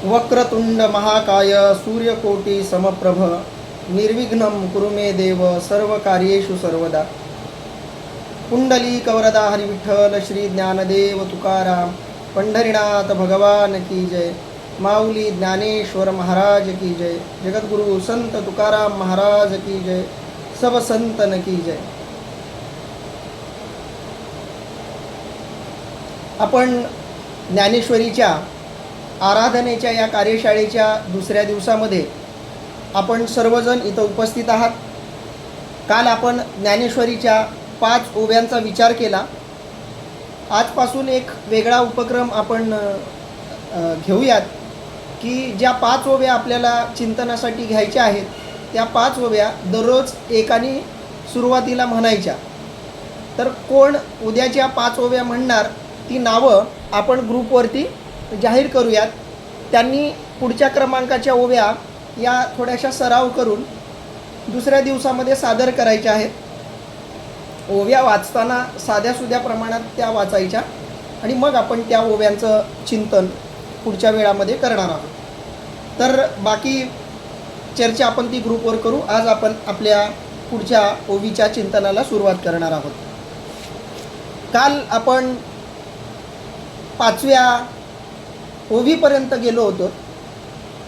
वक्रतुंड महाकाय सूर्यकोटि समप्रभ निर्विघ्नं कुरु मे देव सर्वकार्येषु सर्वदा। पुंडलीकवरदा हरिविठ्ठल श्री ज्ञानदेव तुकाराम पंढरीनाथ भगवान की जय। माऊली ज्ञानेश्वर महाराज की जय। जगद्गुरु संत तुकाराम महाराज की जय। सब संतन की जय। आपण ज्ञानेश्वरीच्या आराधनेच्या या कार्यशाळेच्या दुसऱ्या दिवसामध्ये आपण सर्वजण इथं उपस्थित आहात। काल आपण ज्ञानेश्वरीच्या 5 ओव्यांचा विचार केला। आजपासून एक वेगळा उपक्रम आपण घेऊयात की ज्या 5 ओव्या आपल्याला चिंतनासाठी घ्यायच्या आहेत त्या 5 ओव्या दररोज एकाने सुरुवातीला म्हणायच्या। तर कोण उद्याच्या 5 ओव्या म्हणणार ती नावं आपण ग्रुपवरती जाहीर करूयात। त्यांनी पुढच्या क्रमांकाच्या ओव्या या थोड्याशा सराव करून दुसऱ्या दिवसामध्ये सादर करायच्या आहेत। ओव्या वाचताना साध्यासुध्या प्रमाणात त्या वाचायच्या आणि मग आपण त्या ओव्यांचं चिंतन पुढच्या वेळामध्ये करणार आहोत। तर बाकी चर्चा आपण ती ग्रुपवर करू। आज आपण आपल्या पुढच्या ओवीच्या चिंतनाला सुरुवात करणार आहोत। काल आपण 5व्या ओवीपर्यंत गेलो होतो।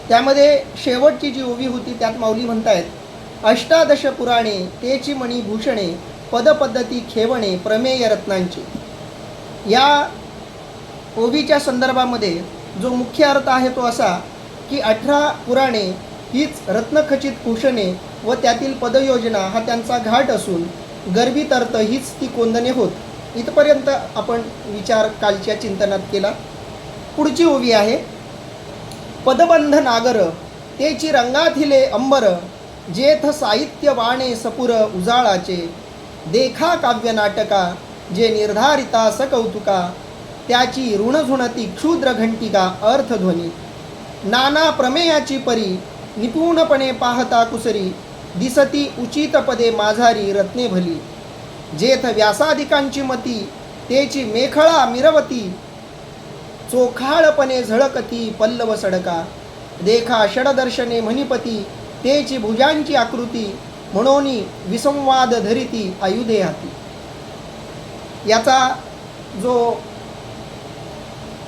त्यामध्ये शेवटची जी ओवी होती त्यात माऊली म्हणतायत, अष्टादश पुराणे तेची मणिभूषणे पदपद्धती खेवणे प्रमेय रत्नांची। या ओवीच्या संदर्भामध्ये जो मुख्य अर्थ आहे तो असा की 18 पुराणे हीच रत्नखचित भूषणे व त्यातील पदयोजना हा त्यांचा घाट असून गर्भित अर्थ हीच ती कोंदणे होत। इथपर्यंत आपण विचार कालच्या चिंतनात केला। पुढची ओवी आहे, पदबंध नागर तेची रंगाथिले अंबर जेथ साहित्य वाणे सपुर उजाळाचे देखा काव्य नाटका जे निर्धारिता सकौतुका त्याची ऋणझुणती क्षुद्र घंटिका अर्थध्वनी नाना प्रमेयाची परी निपुणपणे पाहता कुसरी दिसती उचित पदे माझारी रत्ने भली जेथ व्यासाधिकांची मती तेची मेखळा मिरवती चोखाळपणे झळकती पल्लव सडका देखा षडदर्शने मणिपती तेची भुजांची आकृती म्हणोनी विसंवाद धरिती आयुधे हाती। याचा जो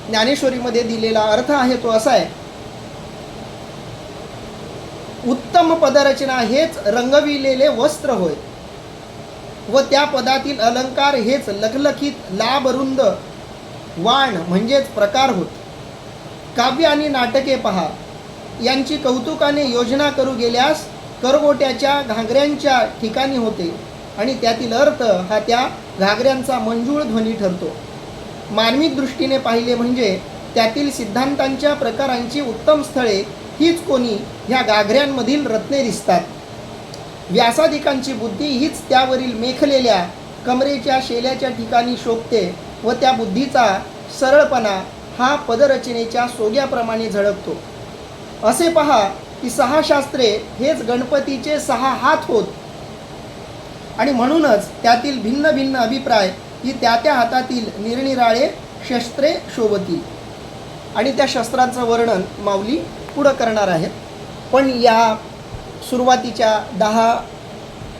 ज्ञानेश्वरीमध्ये दिलेला अर्थ आहे तो असा आहे, उत्तम पदरचना हेच रंगविलेले वस्त्र होय व त्या पदातील अलंकार हेच लखलखित लाभरुंद वाण म्हणजेच प्रकार होत। काव्य आणि नाटके पहा यांची कौतुकाने योजना करू गेल्यास करगोट्याच्या घागऱ्यांच्या ठिकाणी होते आणि त्यातील अर्थ हा त्या घागऱ्यांचा मंजूळ ध्वनी ठरतो। मानविक दृष्टीने पाहिले म्हणजे त्यातील सिद्धांतांच्या प्रकारांची उत्तम स्थळे हीच कोणी ह्या घागऱ्यांमधील रत्ने दिसतात। व्यासाधिकांची बुद्धी हीच त्यावरील मेखलेल्या कमरेच्या शेल्याच्या ठिकाणी शोभते व त्या बुद्धीचा सरळपणा हा पदरचनेच्या सोग्याप्रमाणे झळकतो। असे पहा की 6 शास्त्रे हेच गणपतीचे 6 हात होत आणि म्हणूनच त्यातील भिन्न भिन्न अभिप्राय ही त्या त्या हातातील निरनिराळे शस्त्रे शोभतील आणि त्या शस्त्रांचं वर्णन माऊली पुढं करणार आहेत। पण या सुरुवातीच्या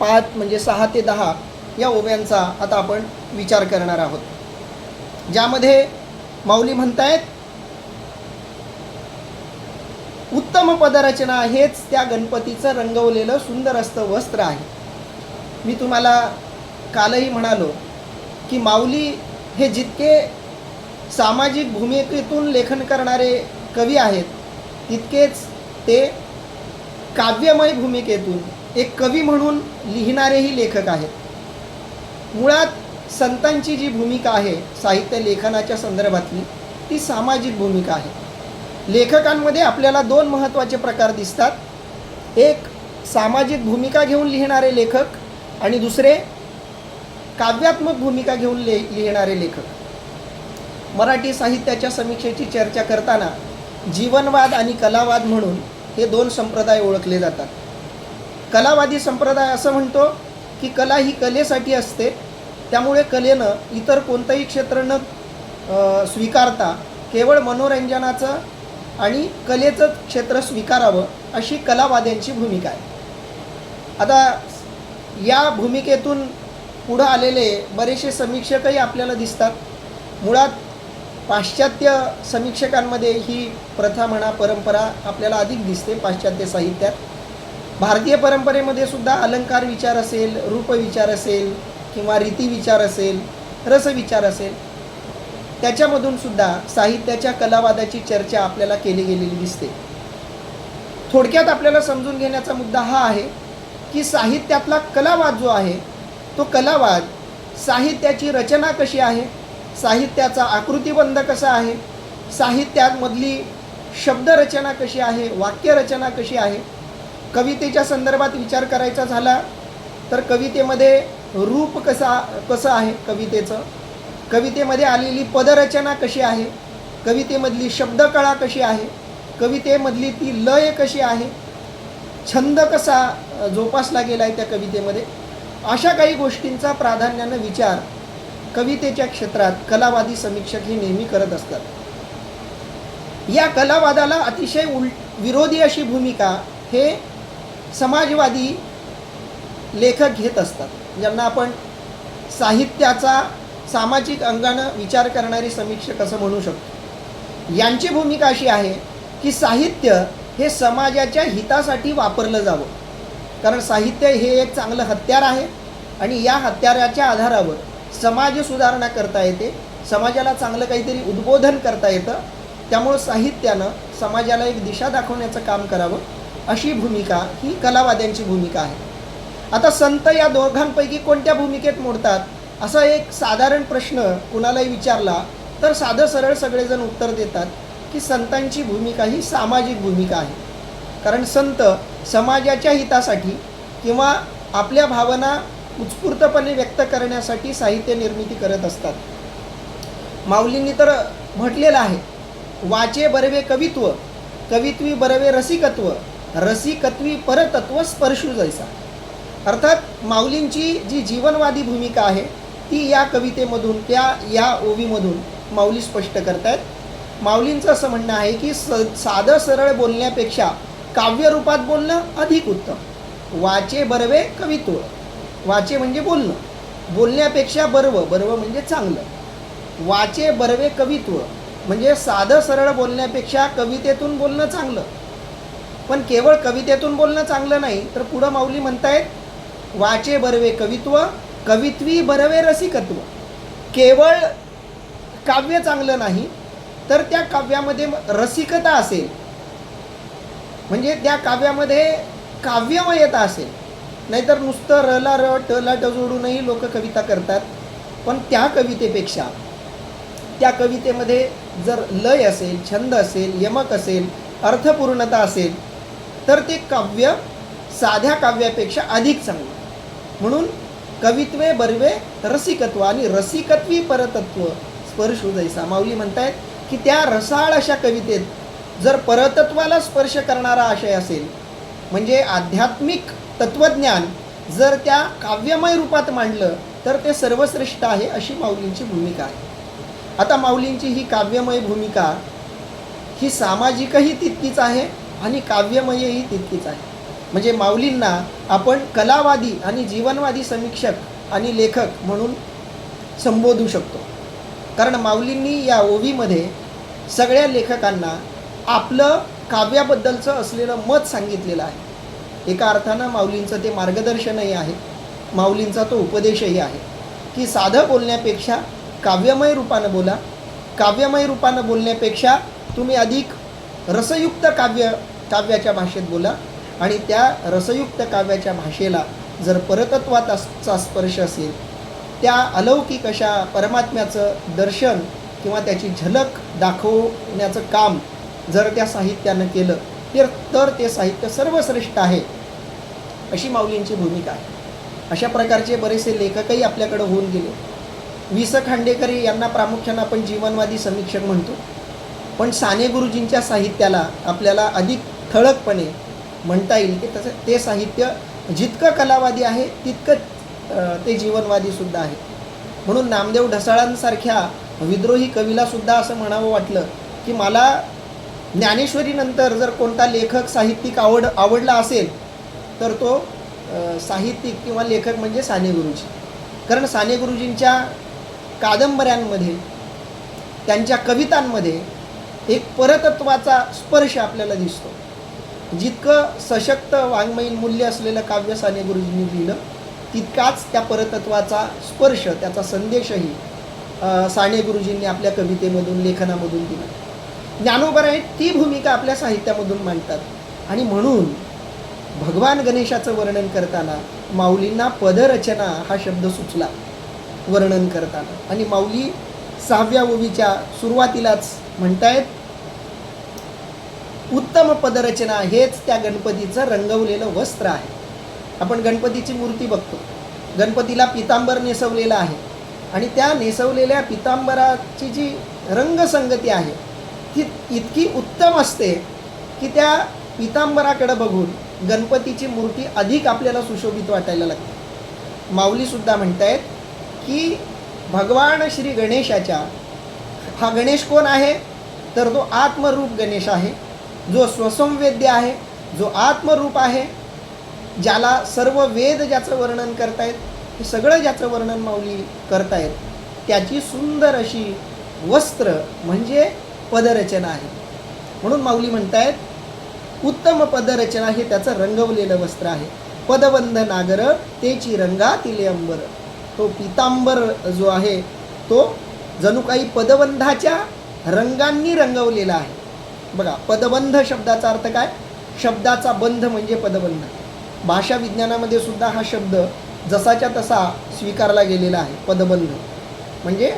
5 म्हणजे 6 ते 10 या ओव्यांचा आता आपण विचार करणार आहोत, ज्यामध्ये माऊली म्हणतायत, उत्तम पदरचना हेच त्या गणपतीचं रंगवलेलं सुंदर असतं वस्त्र आहे। मी तुम्हाला कालही म्हणालो की माऊली हे जितके सामाजिक भूमिकेतून लेखन करणारे कवी आहेत तितकेच ते काव्यमय भूमिकेतून एक कवी म्हणून लिहिणारेही लेखक आहेत। मुळात संतांची जी भूमिका आहे साहित्य लेखनाच्या संदर्भातली ती सामाजिक भूमिका आहे। लेखकांमध्ये आपल्याला 2 महत्त्वाचे प्रकार दिसतात, एक सामाजिक भूमिका घेऊन लिहिणारे लेखक आणि दुसरे काव्यात्मक भूमिका घेऊन लिहिणारे लेखक। मराठी साहित्याच्या समीक्षेची चर्चा करताना जीवनवाद आणि कलावाद म्हणून हे 2 संप्रदाय ओळखले जातात। कलावादी संप्रदाय असं म्हणतो की कला ही कलेसाठी असते, त्यामुळे कलेनं इतर कोणतंही क्षेत्र न स्वीकारता केवळ मनोरंजनाचं आणि कलेचं क्षेत्र स्वीकारावं अशी कलावाद्यांची भूमिका आहे. आता या भूमिकेतून पुढं आलेले बरेचसे समीक्षकही आपल्याला दिसतात. मुळात पाश्चात्य समीक्षकांमध्ये ही प्रथा म्हणा परंपरा आपल्याला अधिक दिसते पाश्चात्य साहित्यात. भारतीय परंपरेमध्ये सुद्धा अलंकार विचार असेल, रूप विचार असेल किंवा रीती विचार असेल, रस विचार असेल, त्याच्यामधून सुद्धा साहित्याच्या कलावादाची चर्चा आपल्याला केली गेलेली दिसते. थोडक्यात आपल्याला समजून घेण्याचा मुद्दा हा आहे की साहित्यातला कलावाद जो आहे तो कलावाद साहित्याची रचना कशी आहे, साहित्याचा आकृतिबंध कसा आहे, साहित्यामधली शब्दरचना कशी आहे, वाक्यरचना कशी आहे. कवितेच्या संदर्भात विचार करायचा झाला तर कवितेमध्ये रूप कसं आहे कवितेचं, कवितेमध्ये आलेली पदरचना कशी आहे, कवितेमधली शब्दकळा कशी आहे, कवितेमधली ती लय कशी आहे, छंद कसा जोपासला गेला आहे त्या कवितेमध्ये, अशा काही गोष्टींचा प्राधान्यानं विचार कवितेच्या क्षेत्रात कलावादी समीक्षक ही नेहमी करत असतात. या कलावादाला अतिशय विरोधी अशी भूमिका हे समाजवादी लेखक घेत असतात, ज्यांना आपण साहित्याचा सामाजिक अंगानं विचार करणारे समीक्षक असं म्हणू शकतो. यांची भूमिका अशी आहे की साहित्य हे समाजाच्या हितासाठी वापरलं जावं, कारण साहित्य हे एक चांगलं हत्यार आहे आणि या हत्याराच्या आधारावर समाज सुधारणा करता येते, समाजाला चांगलं काहीतरी उद्बोधन करता येतं. त्यामुळं साहित्यानं समाजाला एक दिशा दाखवण्याचं काम करावं अशी भूमिका ही कलावाद्यांची भूमिका आहे. आता संत या दोघांपैकी कोणत्या भूमिकेत मोडतात असा एक साधारण प्रश्न कुणालाही विचारला तर साधं सरळ सगळेजण उत्तर देतात की संतांची भूमिका ही सामाजिक भूमिका आहे, कारण संत समाजाच्या हितासाठी किंवा आपल्या भावना उत्स्फूर्तपणे व्यक्त करण्यासाठी साहित्य निर्मिती करत असतात. माऊलींनी तर म्हटलेलं आहे, वाचे बरवे कवित्व, कवित्वी बरवे रसिकत्व, रसिकत्वी परतत्व स्पर्शू जैसा. अर्थात माऊलींची जी जीवनवादी भूमिका आहे ती या कवितेमधून या ओवीमधून माऊली स्पष्ट करतायत. माऊलींचं असं म्हणणं आहे की साधं सरळ बोलण्यापेक्षा काव्यरूपात बोलणं अधिक उत्तम. वाचे बरवे कवित्व, वाचे म्हणजे बोलणं, बोलण्यापेक्षा बरवं, बरवं म्हणजे चांगलं. वाचे बरवे कवित्व म्हणजे साधं सरळ बोलण्यापेक्षा कवितेतून बोलणं चांगलं. पण केवळ कवितेतून बोलणं चांगलं नाही तर पुढं माऊली म्हणतायत वाचे बरवे कवित्व, कवित्वी बरवे रसिकत्व. केवळ काव्य चांगलं नाही तर त्या काव्यामध्ये रसिकता असेल, म्हणजे त्या काव्यामध्ये काव्यमयता असेल. नाहीतर नुसतं रला र टला ट जोडूनही लोक कविता करतात, पण त्या कवितेपेक्षा त्या कवितेमध्ये जर लय असेल, छंद असेल, यमक असेल, अर्थपूर्णता असेल तर ते काव्य साध्या काव्यापेक्षा अधिक चांगलं. म्हणून कवित्वे बरवे रसिकत्व आणि रसिकत्वी परतत्व स्पर्शू जैसा. माऊली म्हणतायत की त्या रसाळ अशा कवितेत जर परतत्वाला स्पर्श करणारा आशय असेल, म्हणजे आध्यात्मिक तत्वज्ञान जर त्या काव्यमय रूपात मांडलं तर ते सर्वश्रेष्ठ आहे अशी माऊलींची भूमिका आहे. आता माऊलींची ही काव्यमय भूमिका ही सामाजिकही तितकीच आहे आणि काव्यमयही तितकीच आहे. म्हणजे माऊलींना आपण कलावादी आणि जीवनवादी समीक्षक आणि लेखक म्हणून संबोधू शकतो, कारण माऊलींनी या ओवीमध्ये सगळ्या लेखकांना आपलं काव्याबद्दलचं असलेलं मत सांगितलेलं आहे. एका अर्थानं माऊलींचं ते मार्गदर्शनही आहे, माऊलींचा तो उपदेशही आहे की साधं बोलण्यापेक्षा काव्यमय रूपानं बोला, काव्यमय रूपानं बोलण्यापेक्षा तुम्ही अधिक रसयुक्त काव्याच्या भाषेत बोला आणि त्या रसयुक्त काव्याच्या भाषेला जर परतत्वाचा स्पर्श असेल, त्या अलौकिक अशा परमात्म्याचं दर्शन किंवा त्याची झलक दाखवण्याचं काम जर त्या साहित्यानं केलं तर ते साहित्य सर्वश्रेष्ठ आहे अशी माऊलींची भूमिका आहे. अशा प्रकारचे बरेचसे लेखकही आपल्याकडे होऊन गेले. वि स खांडेकर यांना प्रामुख्यानं आपण जीवनवादी समीक्षक म्हणतो, पण साने गुरुजींच्या साहित्याला आपल्याला अधिक ठळकपणे म्हणता येईल की तसं ते साहित्य जितकं कलावादी आहे तितकं ते जीवनवादीसुद्धा आहे. म्हणून नामदेव ढसाळांसारख्या विद्रोही कवीलासुद्धा असं म्हणावं वाटलं की मला ज्ञानेश्वरीनंतर जर कोणता लेखक साहित्यिक आवडला असेल तर तो साहित्यिक किंवा लेखक म्हणजे साने गुरुजी. कारण साने गुरुजींच्या कादंबऱ्यांमध्ये, त्यांच्या कवितांमध्ये एक परतत्वाचा स्पर्श आपल्याला दिसतो. जितकं सशक्त वाङ्मयीन मूल्य असलेलं काव्य साने गुरुजींनी लिहिलं, तितकाच त्या परतत्वाचा स्पर्श, त्याचा संदेशही साने गुरुजींनी आपल्या कवितेमधून, लेखनामधून दिला. ज्ञानोबराय ती भूमिका आपल्या साहित्यामधून मांडतात. आणि म्हणून भगवान गणेशाचं वर्णन करताना माऊलींना पदरचना हा शब्द सुचला वर्णन करताना. आणि माऊली 6व्या ओवीच्या सुरुवातीलाच म्हणतायत, उत्तम पदरचना हेच त्या गणपतीचं रंगवलेलं वस्त्र आहे. आपण गणपतीची मूर्ती बघतो, गणपतीला पितांबर नेसवलेलं आहे आणि त्या नेसवलेल्या पितांबराची जी रंगसंगती आहे ती इतकी उत्तम असते की त्या पितांबराकडे बघून गणपतीची मूर्ती अधिक आपल्याला सुशोभित वाटायला लागते. माऊलीसुद्धा म्हणतायत की भगवान श्री गणेशाच्या, हा गणेश कोण आहे तर तो आत्मरूप गणेश आहे, जो स्वसंवेद्य आहे, जो आत्मरूप आहे, ज्याला सर्व वेद ज्याचं वर्णन करतायत, हे सगळं ज्याचं वर्णन माऊली करतायत, त्याची सुंदर अशी वस्त्र म्हणजे पदरचना आहे. म्हणून माऊली म्हणतायत उत्तम पदरचना हे त्याचं रंगवलेलं वस्त्र आहे. पदबंध नागर तेची रंगातिले अंबर. तो पितांबर जो आहे तो जणू काही पदबंधाच्या रंगांनी रंगवलेला आहे. बघा, पदबंध शब्दाचा अर्थ काय? शब्दाचा बंध म्हणजे पदबंध. भाषा विज्ञानामध्ये सुद्धा हा शब्द जसाच्या तसा स्वीकारला गेलेला आहे. पदबंध म्हणजे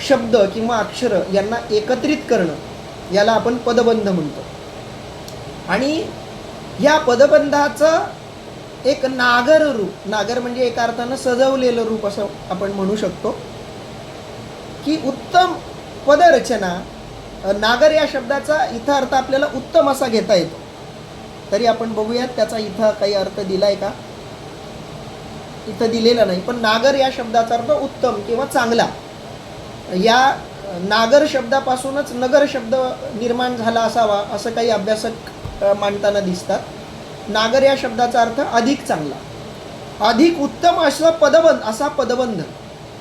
शब्द किंवा अक्षर यांना एकत्रित करणं, याला आपण पदबंध म्हणतो. आणि या पदबंधाचं एक नागर रूप, नागर म्हणजे एका अर्थानं सजवलेलं रूप असं आपण म्हणू शकतो की उत्तम पदरचना. नागर या शब्दाचा इथं अर्थ आपल्याला उत्तम असा घेता येतो. तरी आपण बघूयात त्याचा इथं काही अर्थ दिलाय का? इथं दिलेला नाही. पण नागर या शब्दाचा अर्थ उत्तम किंवा चांगला. या नागर शब्दापासूनच नगर शब्द निर्माण झाला असावा असं काही अभ्यासक मांडताना दिसतात. नागर या शब्दाचा अर्थ अधिक चांगला, अधिक उत्तम असं पदबंध, असा पदबंध,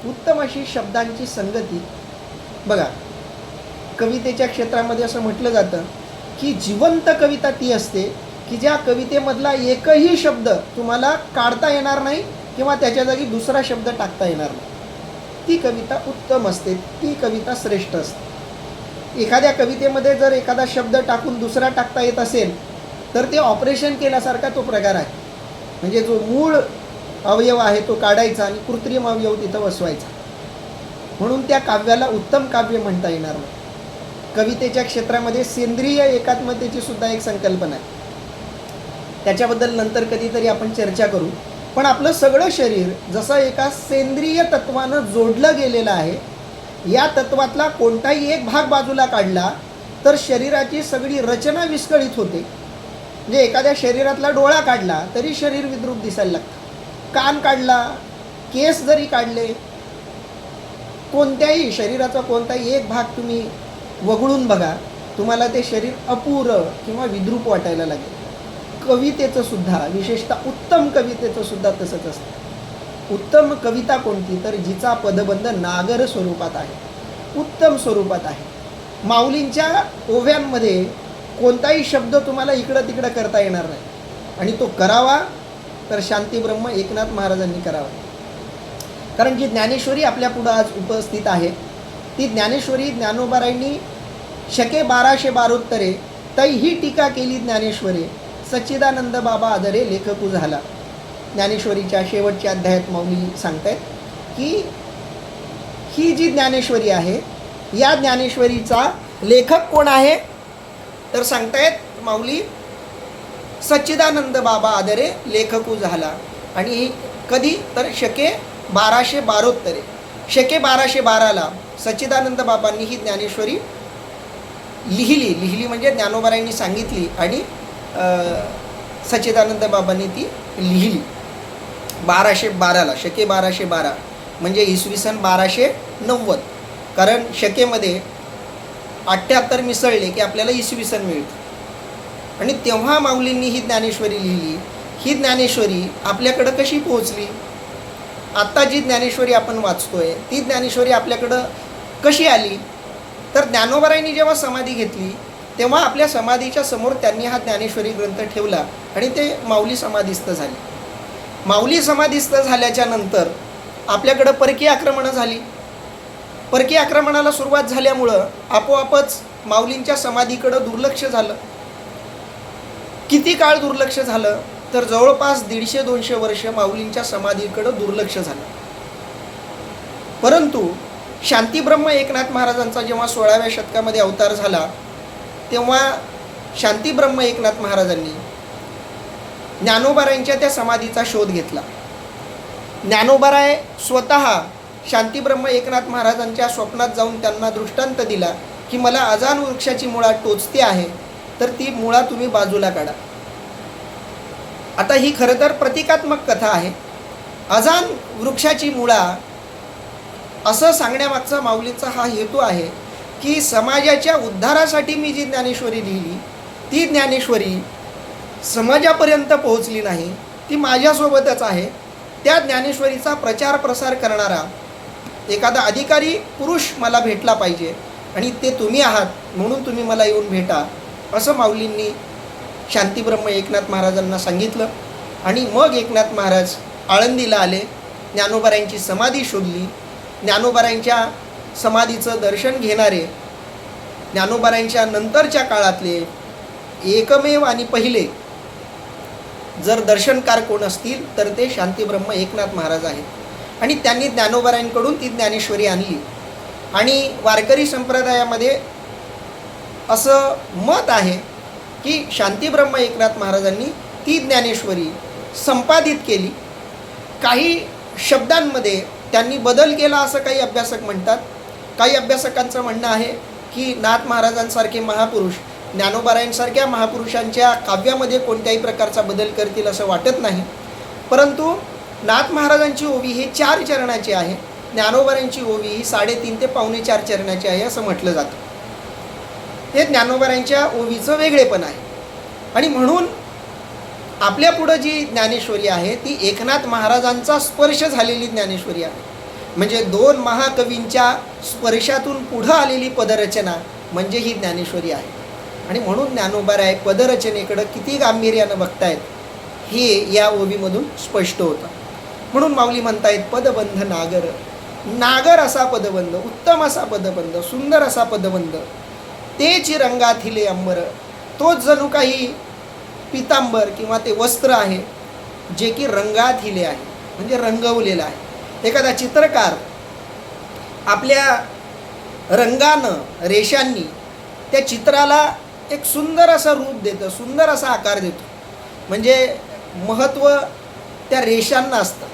उत्तम अशी शब्दांची संगती. बघा, कवितेच्या क्षेत्रामध्ये असं म्हटलं जातं की जिवंत कविता ती असते की ज्या कवितेमधला एकही शब्द तुम्हाला काढता येणार नाही किंवा त्याच्या जागी दुसरा शब्द टाकता येणार नाही. ती कविता उत्तम असते, ती कविता श्रेष्ठ असते. एखाद्या कवितेमध्ये जर एखादा शब्द टाकून दुसरा टाकता येत असेल तर ते ऑपरेशन केल्यासारखा तो प्रकार आहे. म्हणजे जो मूळ अवयव आहे तो काढायचा आणि कृत्रिम अवयव तिथं बसवायचा. म्हणून त्या काव्याला उत्तम काव्य म्हणता येणार नाही. कवितेच्या क्षेत्रामध्ये सेंद्रिय एकात्मतेची सुद्धा एक संकल्पना आहे. त्याच्याबद्दल नंतर कधीतरी आपण चर्चा करू. पण आपलं सगळं शरीर जसं एका सेंद्रिय तत्वानं जोडलं गेलेलं आहे, या तत्वातला कोणताही एक भाग बाजूला काढला तर शरीराची सगळी रचना विस्कळीत होते. म्हणजे एखाद्या शरीरातला डोळा काढला तरी शरीर विद्रूप दिसायला लागतं. कान काढला, केस जरी काढले, कोणत्याही शरीराचा कोणताही एक भाग तुम्ही वगळून बघा, तुम्हाला ते शरीर अपुरं किंवा विद्रूप वाटायला लागेल. कवितेचं सुद्धा, विशेषतः उत्तम कवितेचं सुद्धा तसंच असतं. उत्तम कविता कोणती तर जिचा पदबंध नागर स्वरूपात आहे, उत्तम स्वरूपात आहे. माऊलींच्या ओव्यांमध्ये कोणताही शब्द तुम्हाला इकडं तिकडं करता येणार नाही. आणि तो करावा तर शांतीब्रह्म एकनाथ महाराजांनी करावा. कारण जी ज्ञानेश्वरी आपल्या पुढं आज उपस्थित आहे ती ज्ञानेश्वरी ज्ञानोबारायांनी शके 1212 तैही टीका केली ज्ञानेश्वरे, सच्चिदानंद बाबा आदरे लेखकू झाला. ज्ञानेश्वरीच्या शेवटच्या अध्यायात माऊली सांगतायत की ही जी ज्ञानेश्वरी आहे या ज्ञानेश्वरीचा लेखक कोण आहे तर सांगतायत माऊली सच्चिदानंद बाबा आदरे लेखकू झाला. आणि कधी तर शके 1212 शके 1212ला सच्चिदानंद बाबांनी ही ज्ञानेश्वरी लिहिली म्हणजे ज्ञानोबारायांनी सांगितली आणि सच्चिदानंद बाबांनी ती लिहिली 1212ला. शके 1212 म्हणजे इसवी सन 1290. कारण शकेमध्ये 78 मिसळले की आपल्याला इसवी सन मिळतं. आणि तेव्हा माऊलींनी ही ज्ञानेश्वरी लिहिली. ही ज्ञानेश्वरी आपल्याकडं कशी पोहोचली? आत्ता जी ज्ञानेश्वरी आपण वाचतोय ती ज्ञानेश्वरी आपल्याकडं कशी आली? तर ज्ञानोबारायांनी जेव्हा समाधी घेतली तेव्हा आपल्या समाधीच्या समोर त्यांनी हा ज्ञानेश्वरी ग्रंथ ठेवला आणि ते माऊली समाधीस्थ झाले. माऊली समाधीस्थ झाल्याच्या नंतर आपल्याकडं परकीय आक्रमणं झाली. परकीय आक्रमणाला सुरुवात झाल्यामुळं आपोआपच माऊलींच्या समाधीकडं दुर्लक्ष झालं. किती काळ दुर्लक्ष झालं? तर जवळपास 150-200 वर्ष माऊलींच्या समाधीकडं दुर्लक्ष झालं. परंतु शांतीब्रह्म एकनाथ महाराजांचा जेव्हा 16व्या शतकामध्ये अवतार झाला तेव्हा शांतीब्रह्म एकनाथ महाराजांनी ज्ञानोबारायांच्या त्या समाधीचा शोध घेतला. ज्ञानोबाराय स्वतः शांतीब्रह्म एकनाथ महाराजांच्या स्वप्नात जाऊन त्यांना दृष्टांत दिला की मला अजान वृक्षाची मुळा टोचते आहे, तर ती मुळा तुम्ही बाजूला काढा. आता ही खरं तर प्रतिकात्मक कथा आहे. अजान वृक्षाची मुळा असं सांगण्यामागचा माऊलींचा हा हेतू आहे की समाजाच्या उद्धारासाठी मी जी ज्ञानेश्वरी लिहिली ती ज्ञानेश्वरी समाजापर्यंत पोहोचली नाही, ती माझ्यासोबतच आहे. त्या ज्ञानेश्वरीचा प्रचार प्रसार करणारा एखादा अधिकारी पुरुष मला भेटला पाहिजे आणि ते तुम्ही आहात, म्हणून तुम्ही मला येऊन भेटा, असं माऊलींनी शांतीब्रह्म एकनाथ महाराजांना सांगितलं. आणि मग एकनाथ महाराज आळंदीला आले, ज्ञानोबारायांची समाधी शोधली. ज्ञानोबारायांच्या समाधीचं दर्शन घेणारे ज्ञानोबारायांच्या नंतरच्या काळातले एकमेव आणि पहिले जर दर्शनकार कोण असतील तर ते शांतीब्रह्म एकनाथ महाराज आहेत. आणि त्यांनी ज्ञानोबारायांकडून ती ज्ञानेश्वरी आणली. आणि वारकरी संप्रदायामध्ये असं मत आहे की शांतीब्रह्म एकनाथ महाराजांनी ती ज्ञानेश्वरी संपादित केली. काही शब्दांमध्ये त्यांनी बदल केला असं काही अभ्यासक म्हणतात. काही अभ्यासकांचं म्हणणं आहे की नाथ महाराजांसारखे महापुरुष ज्ञानोबारायांसारख्या महापुरुषांच्या काव्यामध्ये कोणत्याही प्रकारचा बदल करतील असं वाटत नाही. परंतु नाथ महाराजांची ओवी ही 4 चरणाची आहे, ज्ञानोबारायांची ओवी ही 3.5 ते 4.25 चरणाची आहे असं म्हटलं जातं. हे ज्ञानोबारायांच्या ओवीचं वेगळेपण आहे. आणि म्हणून आपल्या पुढं जी ज्ञानेश्वरी आहे ती एकनाथ महाराजांचा स्पर्श झालेली ज्ञानेश्वरी आहे. म्हणजे 2 महाकवींच्या स्पर्शातून पुढं आलेली पदरचना म्हणजे ही ज्ञानेश्वरी आहे. आणि म्हणून ज्ञानोबाराय पदरचनेकडं किती गांभीर्यानं बघतायत हे या ओवीमधून स्पष्ट होतं. म्हणून माऊली म्हणतायत पदबंध नागर, नागर असा पदबंध, उत्तम असा पदबंध, सुंदर असा पदबंध, तेच रंगाथिले अंबर, तोच जणू काही पितांबर किंवा ते वस्त्र आहे जे की रंगाथिले आहे, म्हणजे रंगवलेलं आहे. एखादा चित्रकार आपल्या रंगानं रेषांनी त्या चित्राला एक सुंदर असं रूप देतं, सुंदर असा आकार देतो. म्हणजे महत्त्व त्या रेषांना असतं.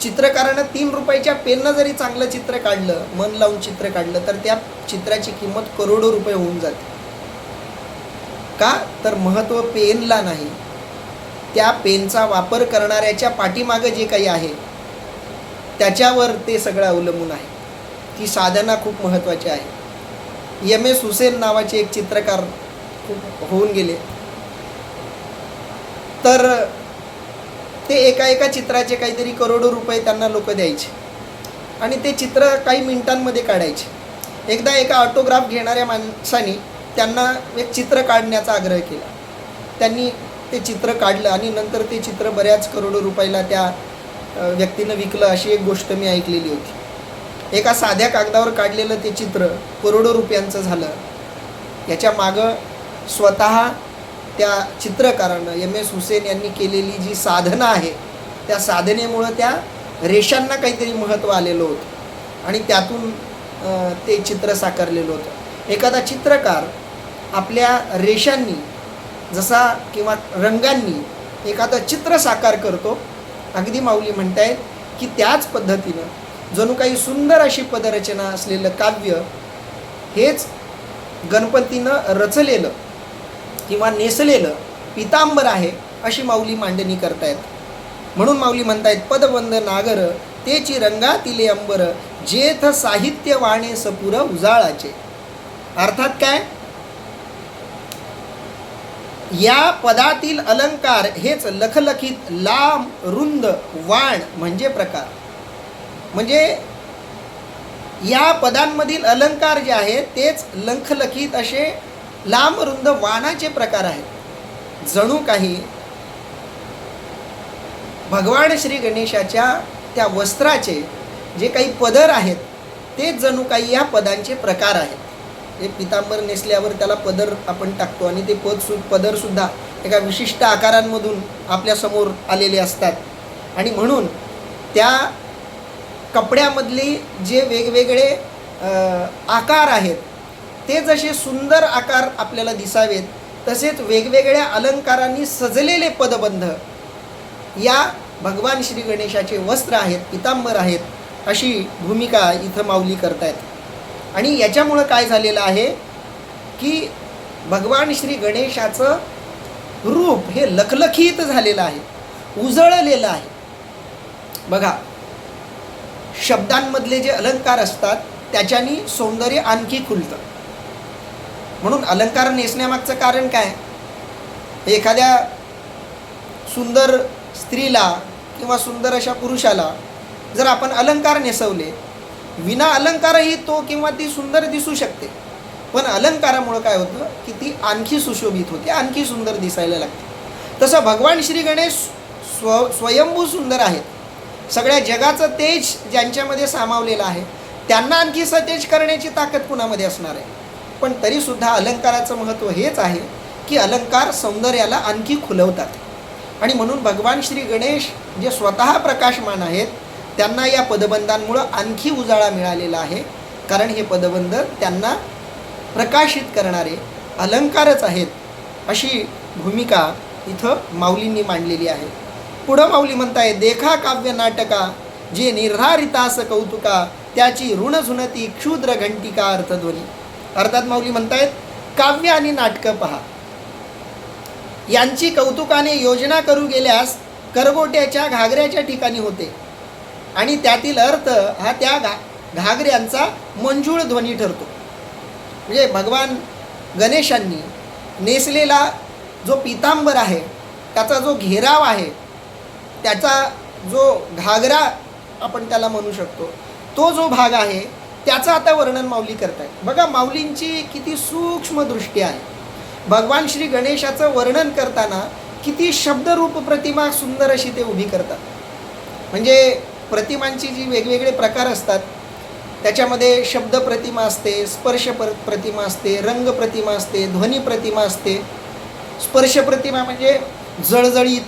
चित्रकारानं 3 रुपयाच्या पेननं जरी चांगलं चित्र काढलं, मन लावून चित्र काढलं, तर त्या चित्राची किंमत करोडो रुपये होऊन जाते. का? तर महत्त्व पेनला नाही, त्या पेनचा वापर करणाऱ्याच्या पाठीमागं जे काही आहे त्याच्यावर ते सगळं अवलंबून आहे. ती साधना खूप महत्त्वाची आहे. MS हुसेन नावाचे एक चित्रकार खूप होऊन गेले. तर ते एका चित्राचे काहीतरी करोडो रुपये त्यांना लोक द्यायचे आणि ते चित्र काही मिनिटांमध्ये काढायचे. एकदा एका ऑटोग्राफ घेणाऱ्या माणसाने त्यांना एक चित्र काढण्याचा आग्रह केला. त्यांनी ते चित्र काढलं आणि नंतर ते चित्र बऱ्याच करोडो रुपयाला त्या व्यक्तीनं विकलं, अशी एक गोष्ट मी ऐकलेली होती. एका साध्या कागदावर काढलेलं ते चित्र करोडो रुपयांचं झालं. याच्या मागं स्वतः त्या चित्रकारानं MS हुसेन यांनी केलेली जी साधना आहे त्या साधनेमुळं त्या रेषांना काहीतरी महत्त्व आलेलं होतं आणि त्यातून ते चित्र साकारलेलं होतं. एखादा चित्रकार आपल्या रेषांनी जसा किंवा रंगांनी एखादं चित्र साकार करतो, अगदी माऊली म्हणतायत की त्याच पद्धतीनं जणू काही सुंदर अशी पदरचना असलेलं काव्य हेच गणपतीनं रचलेलं किंवा नेसलेलं पितांबर आहे, अशी माऊली मांडणी करतायत. म्हणून माऊली म्हणतायत पदबंध नागर, तेची रंगातिले अंबर, जेथ साहित्य वाणे सपुर उजाळाचे. अर्थात काय, या पदातील अलंकार हेच लखलखित लांब रुंद वाण म्हणजे प्रकार. म्हणजे या पदांमधील अलंकार जे आहेत तेच लखलखित असे लांब रुंद वाणाचे प्रकार आहेत. जणू काही भगवान श्री गणेशाच्या त्या वस्त्राचे जे काही पदर आहेत तेच जणू काही या पदांचे प्रकार आहेत. हे पितांबर नेसल्यावर त्याला पदर आपण टाकतो आणि ते पदरसुद्धा एका विशिष्ट आकारांमधून आपल्यासमोर आलेले असतात. आणि म्हणून त्या कपड्यामधले जे वेगवेगळे आकार आहेत ते जसे सुंदर आकार आपल्याला दिसावेत तसेच वेगवेगळ्या अलंकारांनी सजलेले पदबंध या भगवान श्री गणेशाचे वस्त्र आहेत, पितांबर आहेत, अशी भूमिका इथं माऊली करतायत. आणि याच्यामुळं काय झालेलं आहे की भगवान श्री गणेशाचं रूप हे लखलखीत झालेलं आहे, उजळलेलं आहे. बघा, शब्दांमधले जे अलंकार असतात त्याच्यानी सौंदर्य आणखी खुलतं. म्हणून अलंकार नेसण्यामागचं कारण काय, एखाद्या सुंदर स्त्रीला किंवा सुंदर अशा पुरुषाला जर आपण अलंकार नेसवले, विना अलंकारही तो किंवा ती सुंदर दिसू शकते, पण अलंकारामुळं काय होतं की ती आणखी सुशोभित होते, आणखी सुंदर दिसायला लागते. तसं भगवान श्री गणेश स्वयंभू सुंदर आहेत. सगळ्या जगाचं तेज ज्यांच्यामध्ये सामावलेलं आहे त्यांना आणखी सतेज करण्याची ताकद कुणामध्ये असणार आहे. पण तरीसुद्धा अलंकाराचं महत्त्व हेच आहे की अलंकार सौंदर्याला आणखी खुलवतात. आणि म्हणून भगवान श्री गणेश जे स्वतः प्रकाशमान आहेत त्यांना या पदबंधांमुळं आणखी उजाळा मिळालेला आहे. कारण हे पदबंध त्यांना प्रकाशित करणारे अलंकारच आहेत, अशी भूमिका इथं माऊलींनी मांडलेली आहे. पुढं माऊली म्हणताय, देखा काव्य नाटका जे निर्धारितास कौतुका त्याची ऋण झुणती क्षुद्र घंटिका अर्थध्वनी. अर्थात माऊली म्हणतायत, काव्य आणि नाटकं पहा, यांची कौतुकाने योजना करू गेल्यास करगोट्याच्या घागऱ्याच्या ठिकाणी होते आणि त्यातील अर्थ हा त्या घागऱ्यांचा मंजूळ ध्वनी ठरतो. म्हणजे भगवान गणेशांनी नेसलेला जो पितांबर आहे त्याचा जो घेराव आहे, त्याचा जो घागरा आपण त्याला म्हणू शकतो, तो जो भाग आहे त्याचं आता वर्णन माऊली करतायत. बघा माऊलींची किती सूक्ष्म दृष्टी आहे. भगवान श्री गणेशाचं वर्णन करताना किती शब्दरूप प्रतिमा सुंदर अशी ते उभी करतात. म्हणजे प्रतिमांची जी वेगवेगळे प्रकार असतात त्याच्यामध्ये शब्द प्रतिमा असते, स्पर्श प्रतिमा असते, रंग प्रतिमा असते, ध्वनी प्रतिमा असते. स्पर्श प्रतिमा म्हणजे जळजळीत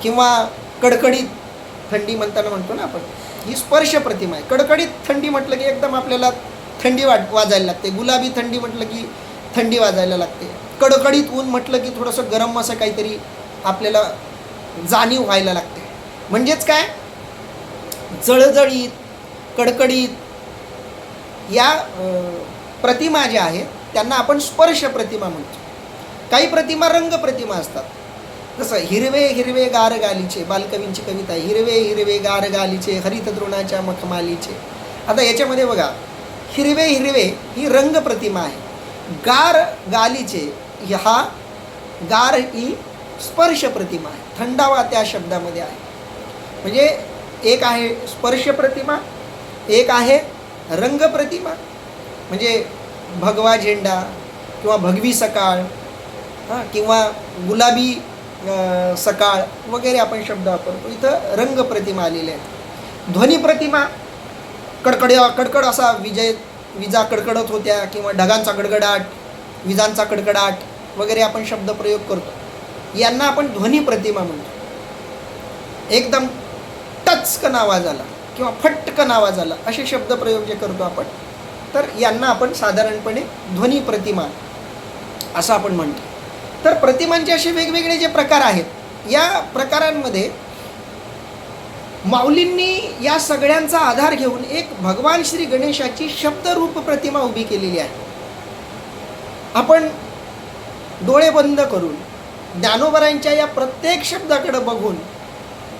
किंवा कडकडीत थंडी म्हणताना म्हणतो ना आपण, ही स्पर्श प्रतिमा आहे. कडकडीत थंडी म्हटलं की एकदम आपल्याला थंडी वाजायला लागते. गुलाबी थंडी म्हटलं की थंडी वाजायला लागते. कडकडीत ऊन म्हटलं की थोडंसं गरम असं काहीतरी आपल्याला जाणीव व्हायला लागते. म्हणजेच काय, जळजळीत कडकडीत या प्रतिमा ज्या आहेत त्यांना आपण स्पर्श प्रतिमा म्हणतो. काही प्रतिमा रंग प्रतिमा असतात. जसं हिरवे हिरवे गार गालीचे, बालकवींची कविता आहे, हिरवे हिरवे गार गालीचे हरित द्रोणाच्या मखमालीचे. आता याच्यामध्ये बघा, हिरवे हिरवे ही रंग प्रतिमा आहे, गार गालीचे हा गार ही स्पर्श प्रतिमा आहे, थंडावा त्या शब्दामध्ये आहे. म्हणजे एक आहे स्पर्श प्रतिमा, एक आहे रंग प्रतिमा. म्हणजे भगवा झेंडा किंवा भगवी सकाळ किंवा गुलाबी सकाळ वगैरे आपण शब्द वापरतो. इथं रंग प्रतिमा आलेले आहेत. ध्वनी प्रतिमा, कडकड असा विजा कडकडत होत्या किंवा ढगांचा गडगडाट, विजांचा कडकडाट वगैरे आपण शब्द प्रयोग करतो, यांना आपण ध्वनी प्रतिमा म्हणतो. एकदम टचकन आवाज आला किंवा फटकन आवाज आला असे शब्द प्रयोग जे करतो आपण, तर यांना आपण साधारणपणे ध्वनी प्रतिमा असं आपण म्हणतो. तर प्रतिमांचे असे वेगवेगळे जे प्रकार आहेत, या प्रकारांमध्ये माऊलींनी या सगळ्यांचा आधार घेऊन एक भगवान श्री गणेशाची शब्दरूप प्रतिमा उभी केलेली आहे. आपण डोळे बंद करून ज्ञानोबरांच्या या प्रत्येक शब्दाकडे बघून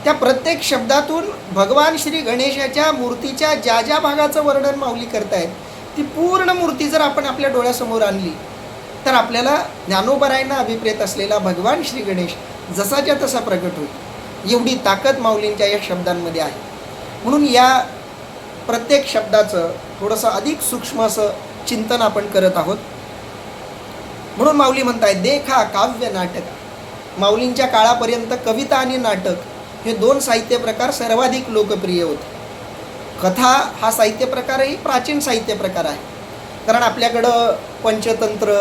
त्या प्रत्येक शब्दातून भगवान श्री गणेशाच्या मूर्तीच्या ज्या ज्या भागाचं वर्णन माऊली करतायत ती पूर्ण मूर्ती जर आपण आपल्या डोळ्यासमोर आणली तर आपल्याला ज्ञानोबरायांना अभिप्रेत असलेला भगवान श्री गणेश जसाच्या तसा प्रकट होईल. एवढी ताकद माऊलींच्या या शब्दांमध्ये आहे. म्हणून या प्रत्येक शब्दाचं थोडंसं अधिक सूक्ष्म असं चिंतन आपण करत आहोत. म्हणून माऊली म्हणतायत देखा काव्य नाटक. माऊलींच्या काळापर्यंत कविता आणि नाटक हे दोन साहित्य प्रकार सर्वाधिक लोकप्रिय होते. कथा हा साहित्य प्रकारही प्राचीन साहित्य प्रकार आहे. कारण आपल्याकडं पंचतंत्र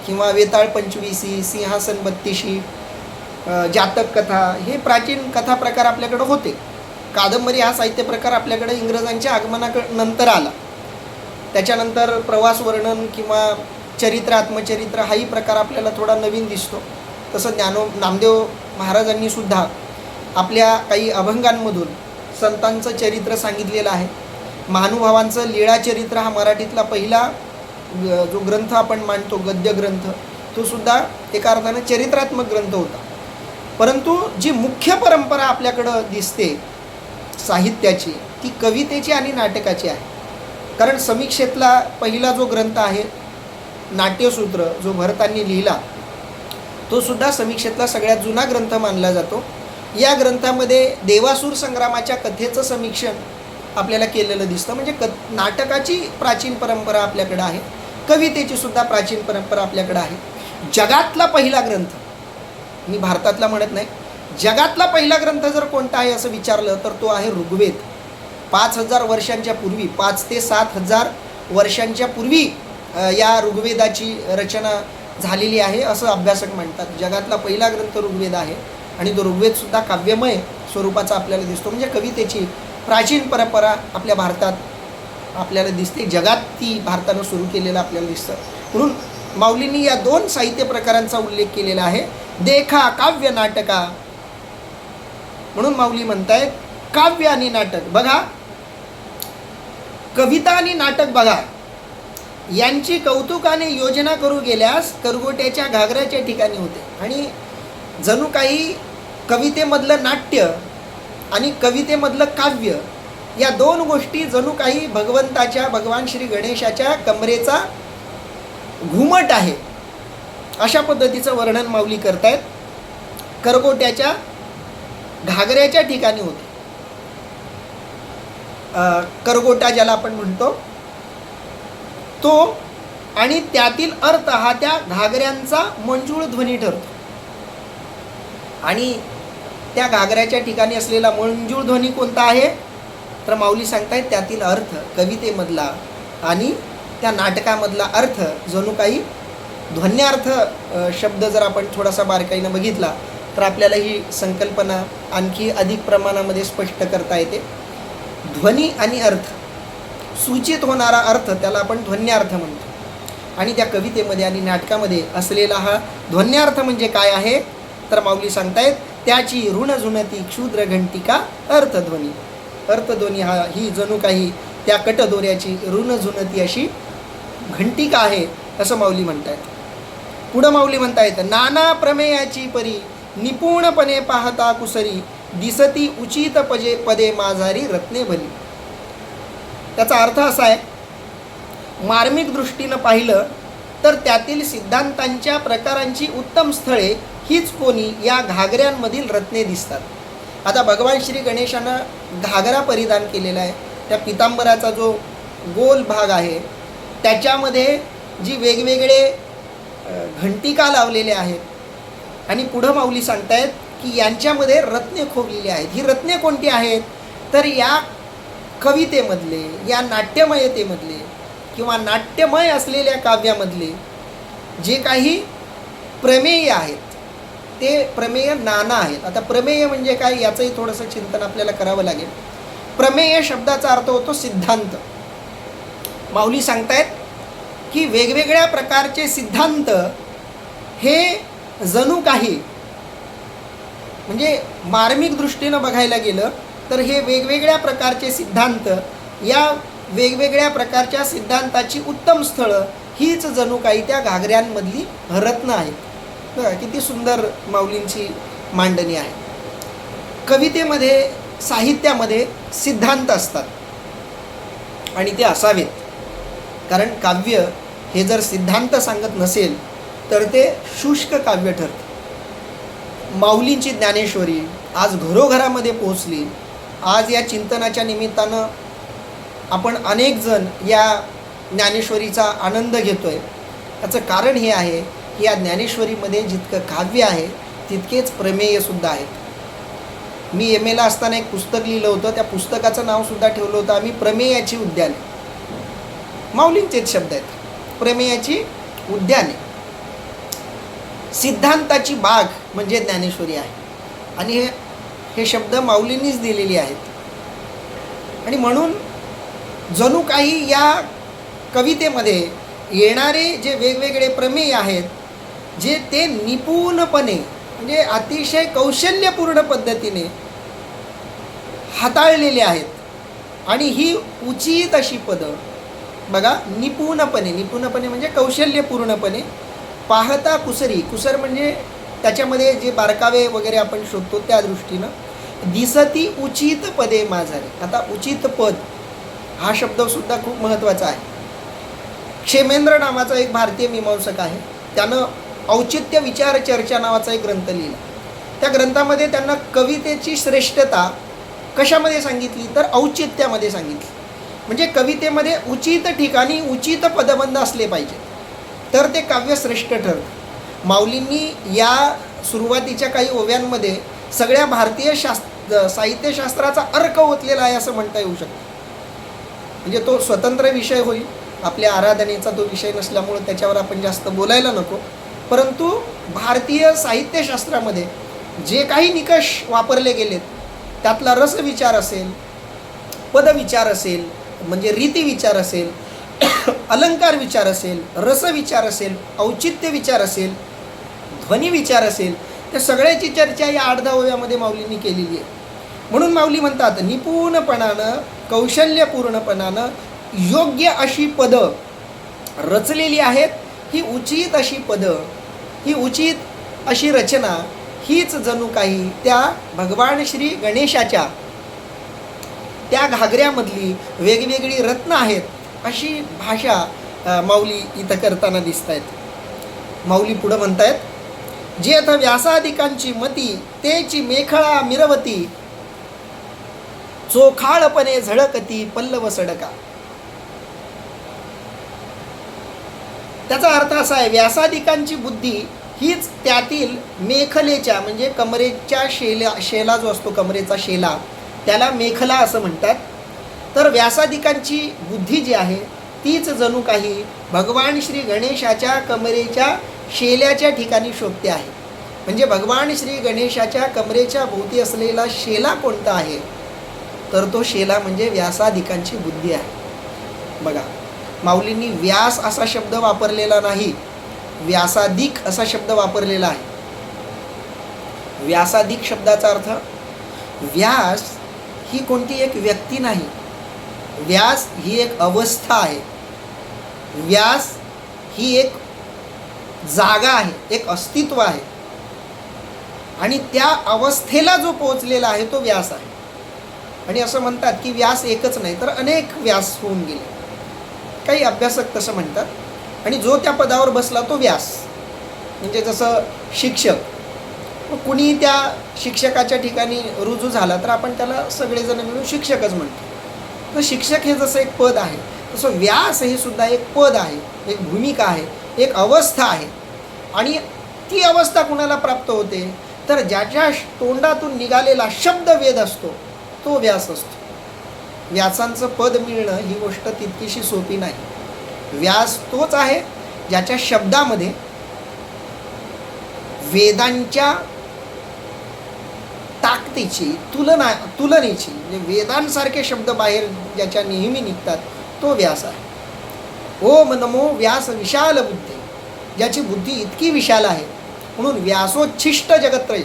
किंवा वेताळ पंचवीसी, सिंहासन बत्तीशी, जातक कथा हे प्राचीन कथा प्रकार आपल्याकडं होते. कादंबरी हा साहित्य प्रकार आपल्याकडे इंग्रजांच्या आगमनानंतर आला. त्याच्यानंतर प्रवास वर्णन किंवा चरित्र आत्मचरित्र हाही प्रकार आपल्याला थोडा नवीन दिसतो. तसं नामदेव महाराजांनी सुद्धा आपल्या काही अभंगांमधून संतांचं चरित्र सांगितलेलं आहे. महानुभावांचं लीळाचरित्र हा मराठीतला पहिला जो ग्रंथ आपण मानतो गद्य ग्रंथ, तो सुद्धा एका अर्थानं चरित्रात्मक ग्रंथ होता. परंतु जी मुख्य परंपरा आपल्याकडं दिसते साहित्याची ती कवितेची आणि नाटकाची आहे. कारण समीक्षेतला पहिला जो ग्रंथ आहे नाट्यसूत्र, जो भरतांनी लिहिला, तो सुद्धा समीक्षेतला सगळ्यात जुना ग्रंथ मानला जातो. या ग्रंथामध्ये देवासूर संग्रामाच्या कथेचं समीक्षण आपल्याला केलेलं दिसतं. म्हणजे नाटकाची प्राचीन परंपरा आपल्याकडं आहे, कवितेची सुद्धा प्राचीन परंपरा आपल्याकडं आहे. जगातला पहिला ग्रंथ, मी भारतातला म्हणत नाही, जगातला पहिला ग्रंथ जर कोणता आहे असं विचारलं तर तो आहे ऋग्वेद. 5000 वर्षांच्या पूर्वी, 5 ते 7000 वर्षांच्या पूर्वी या ऋग्वेदाची रचना झालेली आहे असं अभ्यासक म्हणतात. जगातला पहिला ग्रंथ ऋग्वेद आहे आणि तो ऋग्वेदसुद्धा काव्यमय स्वरूपाचा आपल्याला दिसतो. म्हणजे कवितेची प्राचीन परंपरा आपल्या भारतात आपल्याला दिसते. जगात ती भारतानं सुरू केलेलं आपल्याला दिसतं. म्हणून माऊलींनी या दोन साहित्य प्रकारांचा उल्लेख केलेला आहे. देखा काव्य नाटका. म्हणून माऊली म्हणतायत काव्य आणि नाटक. बघा, कविता आणि नाटक बघा, यांची कौतुकाने योजना करू गेल्यास करगोट्याच्या घागराच्या ठिकाणी होते. आणि जणू काही कवितेमधलं नाट्य आणि कवितेमधलं काव्य या दोन गोष्टी जणू काही भगवान श्री गणेशाच्या कमरेचा घुमट आहे अशा पद्धतीचं वर्णन माऊली करतायत. करगोट्याच्या घागऱ्याच्या ठिकाणी होते. करगोटा ज्याला आपण म्हणतो तो आणि त्यातील अर्थ हा त्या घागऱ्यांचा मंजूळ ध्वनी ठरतो. आणि त्या घागऱ्याच्या ठिकाणी असलेला मंजूळ ध्वनी कोणता आहे तर माऊली सांगतायत त्यातील अर्थ, कवितेमधला आणि त्या नाटकामधला अर्थ जणू काही ध्वन्यार्थ शब्द जर आपण थोडासा बारकाईनं बघितला तर आपल्याला ही संकल्पना आणखी अधिक प्रमाणामध्ये स्पष्ट करता येते. ध्वनी आणि अर्थ सूचित होणारा अर्थ त्याला आपण ध्वन्यार्थ म्हणतो. आणि त्या कवितेमध्ये आणि नाटकामध्ये असलेला हा ध्वन्यार्थ म्हणजे काय आहे तर माऊली सांगतायत त्याची ऋणझुनती क्षुद्र घंटिका अर्थध्वनी. अर्थध्वनी ही जणू काही त्या कटदोऱ्याची ऋणझुनती अशी घंटिका आहे असं माऊली म्हणतायत. पुढं माऊली म्हणतायत नाना प्रमेयाची परी निपुणपणे पाहता कुसरी दिसती उचित पदे माझारी रत्ने भली. त्याचा अर्थ असा आहे, मार्मिक दृष्टीनं पाहिलं तर त्यातील सिद्धांतांच्या प्रकारांची उत्तम स्थळे हीच कोणी या घागऱ्यांमधील रत्ने दिसतात. आता भगवान श्री गणेशानं घागरा परिधान केलेला आहे. त्या पितांबराचा जो गोल भाग आहे त्याच्यामध्ये जी वेगवेगळे घंटिका लावलेले आहेत आणि पुढं माऊली सांगतायत की यांच्यामध्ये रत्ने खोवलेली आहेत. ही रत्ने कोणती आहेत तर या कवितेमधले, या नाट्यमयतेमधले किंवा नाट्यमय असलेल्या काव्यामधले जे काही प्रमेय आहेत ते प्रमेय नाना आहेत. आता प्रमेय म्हणजे काय याचंही थोडंसं चिंतन आपल्याला करावं लागेल. प्रमेय शब्दाचा अर्थ होतो सिद्धांत. माऊली सांगतायत की वेगवेगळ्या प्रकारचे सिद्धांत हे जणू काही म्हणजे मार्मिक दृष्टीनं बघायला गेलं तर हे वेगवेगळ्या प्रकारचे सिद्धांत, या वेगवेगळ्या प्रकारच्या सिद्धांताची उत्तम स्थळं हीच जणू काही त्या घागऱ्यांमधली रत्न आहेत. बघा किती सुंदर माऊलींची मांडणी आहे. कवितेमध्ये, साहित्यामध्ये सिद्धांत असतात आणि ते असावेत. कारण काव्य हे जर सिद्धांत सांगत नसेल तर ते शुष्क काव्य ठरतं. माऊलींची ज्ञानेश्वरी आज घरोघरामध्ये पोहोचली. आज या चिंतनाच्या निमित्तानं आपण अनेक जण या ज्ञानेश्वरीचा आनंद घेतो आहे. याचं कारण हे आहे की या ज्ञानेश्वरीमध्ये जितकं काव्य आहे तितकेच प्रमेयसुद्धा आहेत. मी MA ला असताना एक पुस्तक लिहिलं होतं. त्या पुस्तकाचं नावसुद्धा ठेवलं होतं आम्ही प्रमेयाची उद्याने. माऊलींचेच शब्द आहेत, प्रमेयाची उद्याने. सिद्धांताची बाग म्हणजे ज्ञानेश्वरी आहे आणि हे शब्द माऊलींनीच दिलेले आहेत. आणि म्हणून जणू काही या कवितेमध्ये येणारे जे वेगवेगळे प्रमेय आहेत जे ते निपुणपणे म्हणजे अतिशय कौशल्यपूर्ण पद्धतीने हाताळलेले आहेत. आणि ही उचित अशी पदं बघा, निपुणपणे म्हणजे कौशल्यपूर्णपणे, पाहता कुसरी, कुसर म्हणजे त्याच्यामध्ये जे बारकावे वगैरे आपण शोधतो त्या दृष्टीनं, दिसती उचित पदे माझारे. आता उचित पद हा शब्दसुद्धा खूप महत्त्वाचा आहे. क्षेमेंद्र नावाचा एक भारतीय मीमांसक आहे. त्यानं औचित्य विचार चर्चा नावाचा एक ग्रंथ लिहिला. त्या ग्रंथामध्ये त्यांना कवितेची श्रेष्ठता कशामध्ये सांगितली तर औचित्यामध्ये सांगितली. म्हणजे कवितेमध्ये उचित ठिकाणी उचित पदबंध असले पाहिजे तर ते काव्य श्रेष्ठ ठरतं. माऊलींनी या सुरुवातीच्या काही ओव्यांमध्ये सगळ्या भारतीय साहित्यशास्त्राचा अर्क ओतलेला आहे असं म्हणता येऊ शकतं. म्हणजे तो स्वतंत्र विषय होईल, आपल्या आराधनेचा तो विषय नसल्यामुळे त्याच्यावर आपण जास्त बोलायला नको. परंतु भारतीय साहित्यशास्त्रामध्ये जे काही निकष वापरले गेलेत त्यातला रसविचार असेल, पदविचार असेल, म्हणजे रीतिविचार असेल, अलंकार विचार असेल, रसविचार असेल, औचित्य विचार असेल, ध्वनी विचार असेल, त्या सगळ्याची चर्चा या 8-10 ओव्यामध्ये माऊलींनी केलेली आहे. म्हणून माऊली म्हणतात निपुणपणानं कौशल्यपूर्णपणानं योग्य अशी पदं रचलेली आहेत. ही उचित अशी पदं, ही उचित अशी रचना हीच जणू काही त्या भगवान श्री गणेशाच्या त्या घागऱ्यामधली वेगवेगळी रत्न आहेत अशी भाषा माऊली इथं करताना दिसत आहेत. माऊली पुढं म्हणतायत जेथ व्यासादिकांची मती तेची मेखळा मिरवती चोखाळपणे झळकती पल्लव सडका. त्याचा अर्थ असा आहे व्यासादिकांची बुद्धी हीच त्यातील मेखलेच्या म्हणजे कमरेच्या शेला जो असतो कमरेचा शेला त्याला मेखला असं म्हणतात. तर व्यासादिकांची बुद्धी जी आहे तीच जणू काही भगवान श्री गणेशाच्या कमरेच्या शेल्याच्या ठिकाणी शोभते आहे. म्हणजे भगवान श्री गणेशाच्या कमरेच्या भोवती असलेला शेला कोणता आहे तर तो शेला म्हणजे व्यासादिकांची बुद्धी आहे. बघा, माऊलींनी व्यास असा शब्द वापरलेला नाही, व्यासादिक असा शब्द वापरलेला आहे. व्यासादिक शब्दाचा अर्थ व्यास ही कोणती एक व्यक्ती नाही, व्यास ही एक अवस्था आहे, व्यास ही एक जागा आहे, एक अस्तित्व आहे आणि त्या अवस्थेला जो पोहोचलेला आहे तो व्यास आहे. आणि असं म्हणतात की व्यास एकच नाही तर अनेक व्यास होऊन गेले, काही अभ्यासक तसं म्हणतात. आणि जो त्या पदावर बसला तो व्यास. म्हणजे जसं शिक्षक, कुणी त्या शिक्षकाच्या ठिकाणी रुजू झाला तर आपण त्याला सगळेजण मिळून शिक्षकच म्हणतो. तर शिक्षक हे जसं एक पद आहे तसं व्यास हे सुद्धा एक पद आहे, एक भूमिका आहे, एक अवस्था आहे. आणि ती अवस्था कुणाला प्राप्त होते तर ज्याच्या तोंडातून निघालेला शब्दवेद असतो तो व्यास असतो. व्यासांचं पद मिळणं ही गोष्ट तितकीशी सोपी नाही. व्यास तोच आहे ज्याच्या शब्दामध्ये वेदांच्या ताकदीची तुलनेची म्हणजे वेदांसारखे शब्द बाहेर ज्याच्या नेहमी निघतात तो व्यास आहे. ओम नमो व्यास विशाल बुद्धी, ज्याची बुद्धी इतकी विशाल आहे म्हणून व्यासोच्छिष्ट जगत्रय.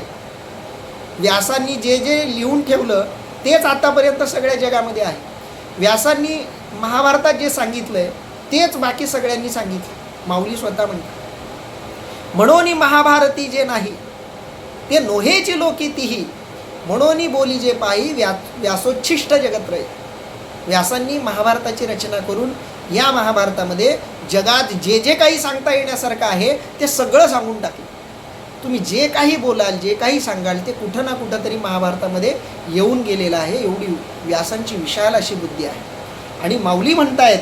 व्यासांनी जे जे लिहून ठेवलं तेच आतापर्यंत सगळ्या जगामध्ये आहे. व्यासांनी महाभारतात जे सांगितलंय तेच बाकी सगळ्यांनी सांगितलं. माऊली स्वतः म्हणतात म्हणून महाभारती जे नाही ते नोहेची लोकी तीही म्हणून बोली जे पायी व्यासोच्छिष्ट जगत्रय. व्यासांनी महाभारताची रचना करून या महाभारतामध्ये जगात जे जे काही सांगता येण्यासारखं आहे ते सगळं सांगून टाकलं. तुम्ही जे काही बोलाल, जे काही सांगाल ते कुठं ना कुठं तरी महाभारतामध्ये येऊन गेलेलं आहे. एवढी व्यासांची विशाल अशी बुद्धी आहे. आणि माऊली म्हणतायत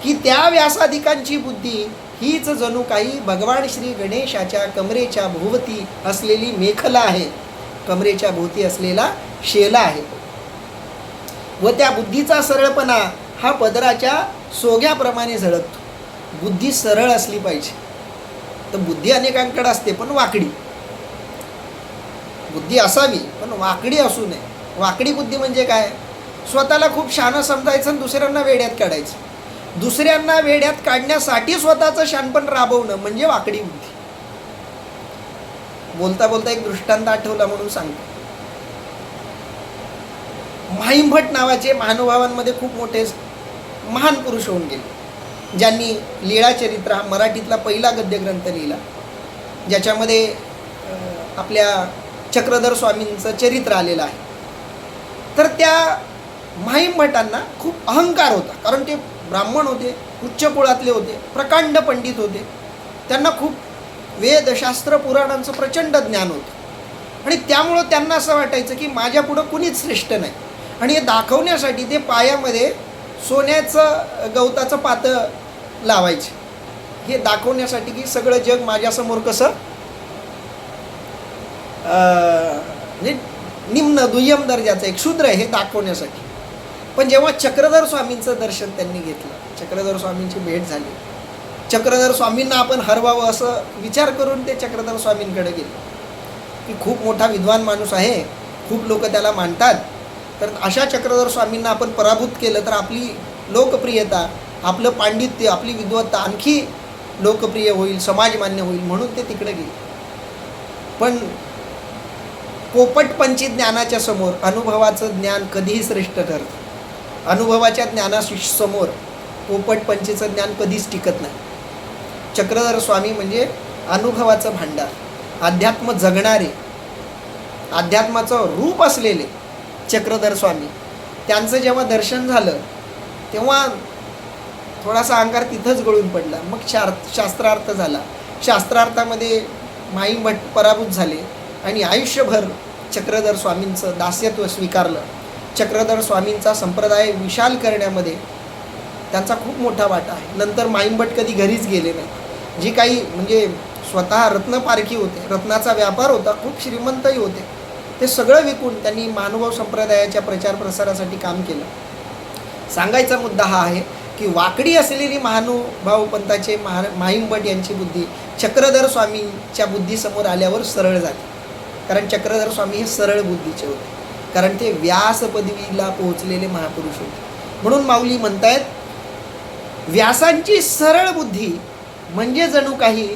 की त्या व्यासाधिकांची बुद्धी हीच जणू काही भगवान श्री गणेशाच्या कमरेच्या भोवती असलेली मेखला आहे, कमरेच्या भोवती असलेला शेला आहे. व त्या बुद्धीचा सरळपणा हा पदराच्या सोग्याप्रमाणे झळकतो. बुद्धी सरळ असली पाहिजे. तर बुद्धी अनेकांकडे असते पण वाकडी बुद्धी असावी, पण वाकडी असू नये. वाकडी बुद्धी म्हणजे काय? स्वतःला खूप शहाणं समजायचं आणि दुसऱ्यांना वेड्यात काढायचं. दुसऱ्यांना वेड्यात काढण्यासाठी स्वतःचं शहाणपण राबवणं म्हणजे वाकडी बुद्धी. बोलता बोलता एक दृष्टांत आठवला म्हणून सांगतो. माहिमभट नावाचे महानुभावांमध्ये खूप मोठे महान पुरुष होऊन गेले, ज्यांनी लीळाचरित्र हा मराठीतला पहिला गद्यग्रंथ लिहिला, ज्याच्यामध्ये आपल्या चक्रधर स्वामींचं चरित्र आलेलं आहे. तर त्या माहिमभटांना खूप अहंकार होता, कारण ते ब्राह्मण होते, उच्च कुळातले होते, प्रकांड पंडित होते. त्यांना खूप वेद शास्त्र पुराणांचं प्रचंड ज्ञान होतं. आणि त्यामुळं त्यांना असं वाटायचं की माझ्यापुढं कुणीच श्रेष्ठ नाही. आणि हे दाखवण्यासाठी ते पायामध्ये सोन्याचं गवताचं पातं लावायचे, हे दाखवण्यासाठी की सगळं जग माझ्यासमोर कसं म्हणजे निम्न दुय्यम दर्जाचं एक शूद्र आहे हे दाखवण्यासाठी. पण जेव्हा चक्रधर स्वामींचं दर्शन त्यांनी घेतलं, चक्रधर स्वामींची भेट झाली, चक्रधर स्वामींना आपण हरवावं असं विचार करून ते चक्रधर स्वामींकडे गेले. की खूप मोठा विद्वान माणूस आहे, खूप लोक त्याला मानतात, तर अशा चक्रधर स्वामींना आपण पराभूत केलं तर आपली लोकप्रियता, आपलं पांडित्य, आपली विद्वत्ता आणखी लोकप्रिय होईल, समाजमान्य होईल, म्हणून ते तिकडे गेले. पण पोपटपंची ज्ञानाच्या समोर अनुभवाचं ज्ञान कधीही श्रेष्ठ ठरतं. अनुभवाच्या ज्ञानासमोर पोपटपंचीचं ज्ञान कधीच टिकत नाही. चक्रधर स्वामी म्हणजे अनुभवाचं भांडार, अध्यात्म जगणारे, अध्यात्माचं रूप असलेले चक्रधर स्वामी. त्यांचं जेव्हा दर्शन झालं तेव्हा थोडासा अहंकार तिथंच गळून पडला. मग शास्त्रार्थ झाला. शास्त्रार्थामध्ये माईभट पराभूत झाले आणि आयुष्यभर चक्रधर स्वामींचं दास्यत्व स्वीकारलं. चक्रधर स्वामींचा संप्रदाय विशाल करण्यामध्ये त्यांचा खूप मोठा वाटा आहे. नंतर माईंभट कधी घरीच गेले नाही. जी काही म्हणजे स्वतः रत्नपारखी होते, रत्नाचा व्यापार होता, खूप श्रीमंतही होते, ते सगळं विकून त्यांनी महानुभाव संप्रदायाच्या प्रचार प्रसारासाठी काम केलं. सांगायचा मुद्दा हा आहे की वाकडी असलेली महानुभाव पंथाचे माईंभट यांची बुद्धी चक्रधर स्वामींच्या बुद्धीसमोर आल्यावर सरळ झाली. कारण चक्रधर स्वामी हे सरळ बुद्धीचे होते, कारण ते व्यास पदवीला पोहोचलेले महापुरुष होते. म्हणून माऊली म्हणतायत व्यासांची सरळ बुद्धी म्हणजे जणू काही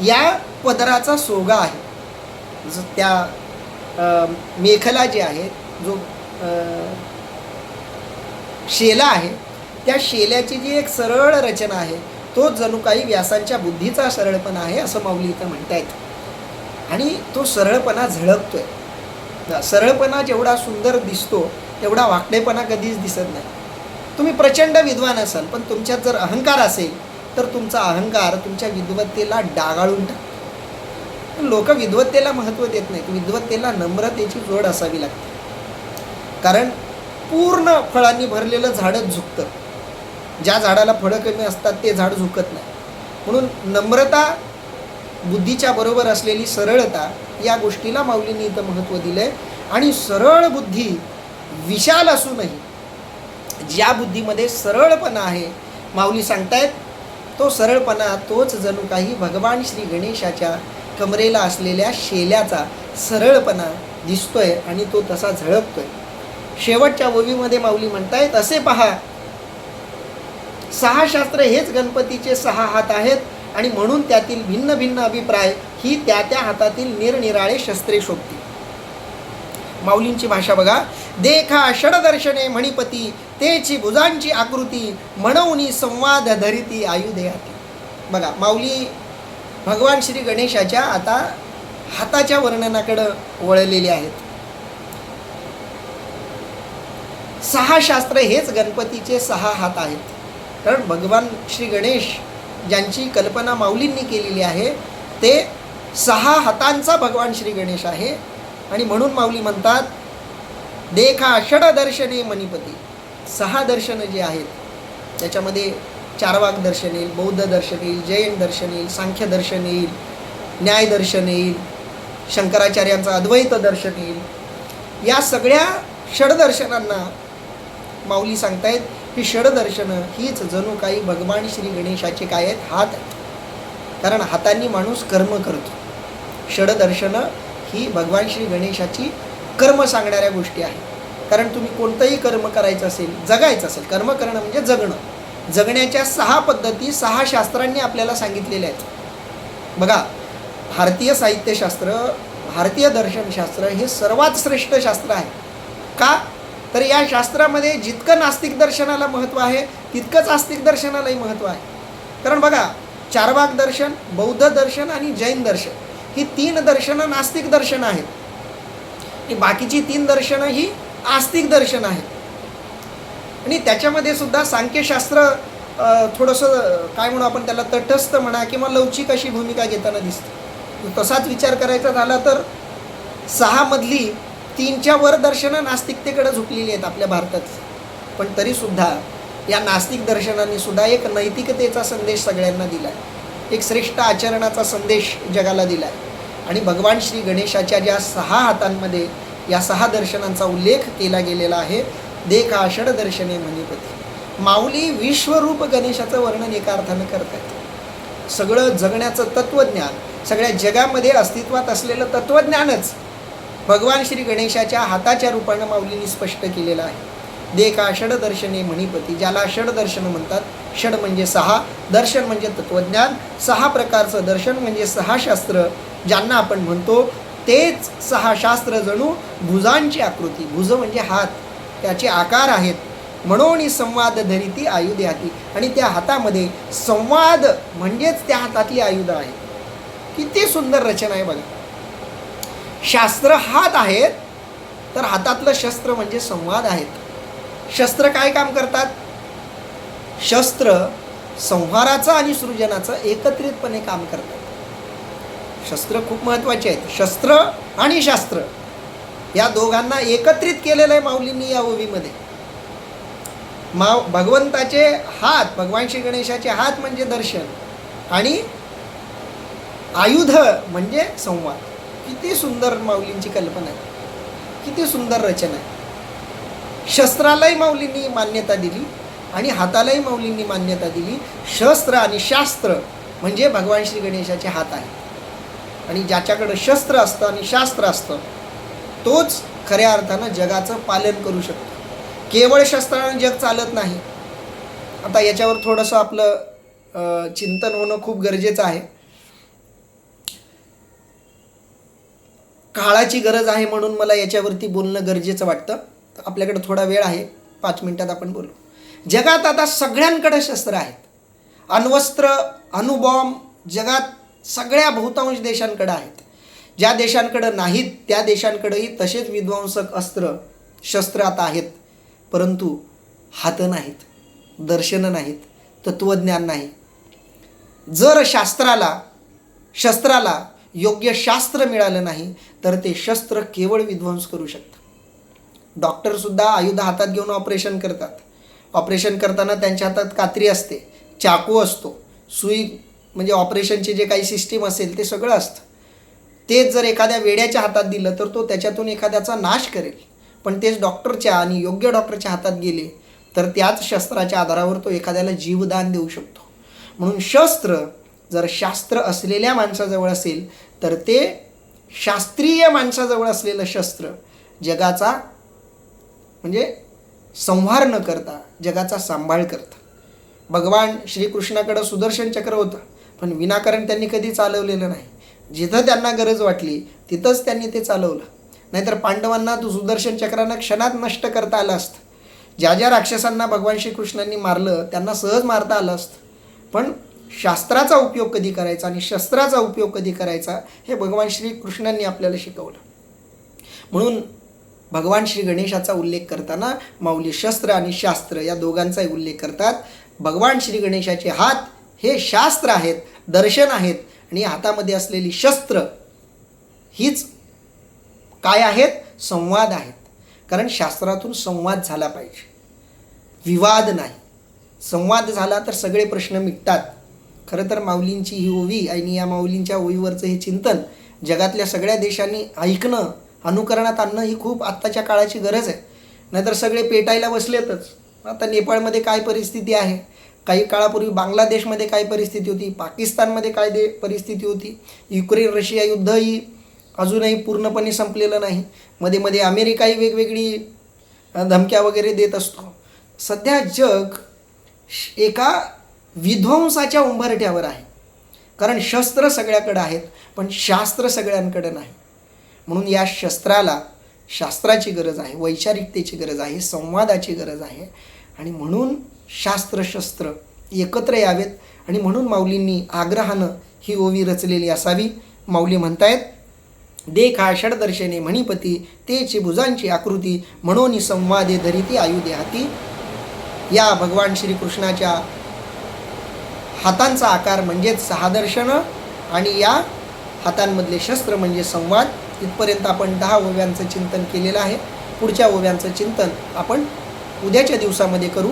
या पदराचा सोगा आहे. त्या मेखला जे आहे, जो शेला आहे, त्या शेल्याची जी एक सरळ रचना आहे तो जणू काही व्यासांच्या बुद्धीचा सरळपणा आहे असं माऊली इथं म्हणतायत. आणि तो सरळपणा झळकतोय. सरळपणा जेवढा सुंदर दिसतो तेवढा वाकडेपणा कधीच दिसत नाही. तुम्ही प्रचंड विद्वान असाल पण तुमच्यात जर अहंकार असेल तर तुमचा अहंकार तुमच्या विद्वत्तेला डागाळून टाकतो. लोक विद्वत्तेला महत्त्व देत नाहीत. विद्वत्तेला नम्रतेची जोड असावी लागते. कारण पूर्ण फळांनी भरलेलं झाडच झुकतं. ज्या झाडाला फळं कमी असतात ते झाड झुकत नाही. म्हणून नम्रता, बुद्धीच्या बरोबर असलेली सरळता या गोष्टीला माऊलींनी इथं महत्त्व दिलं आहे. आणि सरळ बुद्धी विशाल असूनही ज्या बुद्धीमध्ये सरळपणा आहे, माऊली सांगतायत तो सरळपणा तोच जणू काही भगवान श्री गणेशाच्या कमरेला असलेल्या शेल्याचा सरळपणा दिसतोय आणि तो तसा झळकतोय. शेवटच्या ओवीमध्ये माऊली म्हणतायत असे पहा, 6 शास्त्र हेच गणपतीचे 6 हात आहेत आणि म्हणून त्यातील भिन्न भिन्न अभिप्राय ही त्या त्या हातातील निरनिराळे शस्त्रे शोभतील. माऊलींची भाषा बघा. देखा षडदर्शने मणिपती, तेची भुजांची आकृती, म्हणूनी संवाद धरिती आयुधे हाती. बघा, माऊली भगवान श्री गणेशाच्या आता हाताच्या वर्णनाकडे वळलेले आहेत. 6 शास्त्र हेच गणपतीचे 6 हात आहेत. कारण भगवान श्री गणेश ज्यांची कल्पना माऊलींनी केलेली आहे ते 6 हातांचा भगवान श्री गणेश आहे. आणि म्हणून माऊली म्हणतात, देखा षड दर्शने मणिपती. 6 दर्शनं जी आहेत त्याच्यामध्ये चारवाक दर्शन येईल, बौद्ध दर्शन येईल, जैन दर्शन येईल, सांख्य दर्शन येईल, न्याय दर्शन येईल, शंकराचार्यांचं अद्वैत दर्शन येईल. या सगळ्या षडदर्शनांना माऊली सांगतायत ही षडदर्शनं हीच जणू काही भगवान श्री गणेशाचे काय आहेत, हात आहेत. कारण हातांनी माणूस कर्म करतो. षडदर्शनं ही भगवान श्री गणेशाची कर्म सांगणाऱ्या गोष्टी आहेत. कारण तुम्ही कोणतंही कर्म करायचं असेल, जगायचं असेल, कर्म करणं म्हणजे जगणं, जगण्याच्या 6 पद्धती 6 शास्त्रांनी आपल्याला सांगितलेल्या आहेत. बघा, भारतीय साहित्यशास्त्र, भारतीय दर्शनशास्त्र हे सर्वात श्रेष्ठ शास्त्र आहे. का तर या शास्त्रामध्ये जितकं नास्तिक दर्शनाला महत्त्व आहे तितकंच आस्तिक दर्शनालाही महत्त्व आहे. कारण बघा, चारवाक दर्शन, बौद्ध दर्शन आणि जैन दर्शन ही 3 दर्शनं नास्तिक दर्शनं आहेत. आणि बाकीची 3 दर्शनं ही आस्तिक दर्शन आहेत. आणि त्याच्यामध्ये सुद्धा सांख्यशास्त्र थोडंसं काय म्हणू आपण त्याला, तटस्थ म्हणा किंवा लवचिक अशी भूमिका घेताना दिसते. तसाच विचार करायचा झाला तर 6 मधली 3च्या वर दर्शनं नास्तिकतेकडे झुकलेली आहेत आपल्या भारतात. पण तरीसुद्धा या नास्तिक दर्शनांनी सुद्धा एक नैतिकतेचा संदेश सगळ्यांना दिला आहे, एक श्रेष्ठ आचरणाचा संदेश जगाला दिला आहे. आणि भगवान श्री गणेशाच्या ज्या 6 हातांमध्ये या 6 दर्शनांचा उल्लेख केला गेलेला आहे. देखा षड दर्शने मणिपती. माऊली विश्वरूप गणेशाचं वर्णन एका अर्थानं करतात. सगळं जगण्याचं तत्त्वज्ञान, सगळ्या जगामध्ये अस्तित्वात असलेलं तत्त्वज्ञानच भगवान श्री गणेशाच्या हाताच्या रूपानं माऊलींनी स्पष्ट केलेलं आहे. देखा षड दर्शने मणिपती. ज्याला षड दर्शन म्हणतात. षड म्हणजे 6, दर्शन म्हणजे तत्त्वज्ञान, 6 प्रकारचं दर्शन म्हणजे 6 शास्त्र ज्यांना आपण म्हणतो. तेच 6 शास्त्र जणू भुजांची आकृती, भुज म्हणजे हात, त्याचे आकार आहेत. म्हणून संवाद धरिती आयुधे हाती. आणि त्या हातामध्ये संवाद म्हणजेच त्या हातातली आयुध आहे. किती सुंदर रचना आहे बघा. शास्त्र हात आहेत तर हातातलं शस्त्र म्हणजे संवाद आहेत. शस्त्र काय काम करतात? शस्त्र संहाराचं आणि सृजनाचं एकत्रितपणे काम करतात. शस्त्र खूप महत्त्वाचे आहेत. शस्त्र आणि शास्त्र या दोघांना एकत्रित केलेलं आहे माऊलींनी या ओवीमध्ये. भगवंताचे हात, भगवान श्री गणेशाचे हात म्हणजे दर्शन आणि आयुध म्हणजे संवाद. किती सुंदर माऊलींची कल्पना आहे, किती सुंदर रचना आहे. शस्त्रालाही माऊलींनी मान्यता दिली आणि हातालाही माऊलींनी मान्यता दिली. शस्त्र आणि शास्त्र म्हणजे भगवान श्री गणेशाचे हात आहेत. आणि ज्याच्याकडं शस्त्र असतं आणि शास्त्र असतं तोच खऱ्या अर्थानं जगाचं पालन करू शकतो. केवळ शस्त्रानं जग चालत नाही. आता याच्यावर थोडंसं आपलं चिंतन होणं खूप गरजेचं आहे. काळाची गरज आहे म्हणून मला याच्यावरती बोलणं गरजेचं वाटतं. आपल्याकडे थोडा वेळ आहे, 5 मिनिटात आपण बोलू. जगात आता सगळ्यांकडे शस्त्र आहेत. अण्वस्त्र, अणुबॉम्ब जगात सगळ्या बहुतांश देशांकडे आहेत. ज्या देशांकडं नाहीत त्या देशांकडेही तसेच विध्वंसक अस्त्र, शस्त्र आता आहेत. परंतु हात नाहीत, दर्शनं नाहीत, तत्त्वज्ञान नाही. जर शस्त्राला योग्य शास्त्र मिळालं नाही तर ते शस्त्र केवळ विध्वंस करू शकतं. डॉक्टरसुद्धा आयुध हातात घेऊन ऑपरेशन करतात. ऑपरेशन करताना त्यांच्या हातात कात्री असते, चाकू असतो, सुई म्हणजे ऑपरेशनचे जे काही सिस्टीम असेल ते सगळं असतं. तेच जर एखाद्या वेड्याच्या हातात दिलं तर तो त्याच्यातून एखाद्याचा नाश करेल. पण तेच डॉक्टरच्या आणि योग्य डॉक्टरच्या हातात गेले तर त्याच शस्त्राच्या आधारावर तो एखाद्याला जीवदान देऊ शकतो. म्हणून शस्त्र जर शास्त्र असलेल्या माणसाजवळ असेल तर ते शास्त्रीय माणसाजवळ असलेलं शस्त्र जगाचा म्हणजे संहार न करता जगाचा सांभाळ करतं. भगवान श्रीकृष्णाकडं सुदर्शन चक्र होतं पण विनाकारण त्यांनी कधी चालवलेलं नाही. जिथं त्यांना गरज वाटली तिथंच त्यांनी ते चालवलं. नाहीतर पांडवांना तो सुदर्शन चक्रानं क्षणात नष्ट करता आलं असतं. ज्या ज्या राक्षसांना भगवान श्रीकृष्णांनी मारलं त्यांना सहज मारता आलं असतं. पण शास्त्राचा उपयोग कधी करायचा आणि शस्त्राचा उपयोग कधी करायचा हे भगवान श्रीकृष्णांनी आपल्याला शिकवलं. म्हणून भगवान श्री गणेशाचा उल्लेख करताना माऊली शस्त्र आणि शास्त्र या दोघांचाही उल्लेख करतात. भगवान श्री गणेशाचे हात हे शास्त्र आहेत, दर्शन आहेत, आणि हातामध्ये असलेली शस्त्र हीच काय आहेत? संवाद आहेत. कारण शास्त्रातून संवाद झाला पाहिजे, विवाद नाही. संवाद झाला तर सगळे प्रश्न मिटतात. खरं तर माऊलींची ही ओवी आणि या माऊलींच्या ओवीवरचं हे चिंतन जगातल्या सगळ्या देशांनी ऐकणं, अनुकरणात आणणं ही खूप आत्ताच्या काळाची गरज आहे. नाहीतर सगळे पेटायला बसलेतच. आता नेपाळमध्ये काय परिस्थिती आहे, काही काळापूर्वी बांगलादेशमध्ये काय परिस्थिती होती, पाकिस्तानमध्ये काय परिस्थिती होती, युक्रेन रशिया युद्धही अजूनही पूर्णपणे संपलेलं नाही. मध्ये मध्ये अमेरिकाही वेगवेगळी धमक्या वगैरे देत असतो. सध्या जग एका विध्वंसाच्या उंबरठ्यावर आहे. कारण शस्त्र सगळ्याकडे आहेत, पण शास्त्र सगळ्यांकडे नाही. म्हणून या शस्त्राला शास्त्राची गरज आहे, वैचारिकतेची गरज आहे, संवादाची गरज आहे. आणि म्हणून शास्त्र शस्त्र एकत्र यावेत. आणि म्हणून माऊलींनी आग्रहानं ही ओवी रचलेली असावी. माऊली म्हणतायत, देखा षडदर्शने मणिपती, तेची भुजांची आकृती, म्हणून संवादे धरिती आयुधे हाती. या भगवान श्रीकृष्णाच्या हातांचा आकार म्हणजेच 6 दर्शनं आणि या हातांमधले शस्त्र म्हणजे संवाद. इथपर्यंत आपण 10 ओव्यांचं चिंतन केलेलं आहे. पुढच्या ओव्यांचं चिंतन आपण उद्याच्या दिवसामध्ये करू.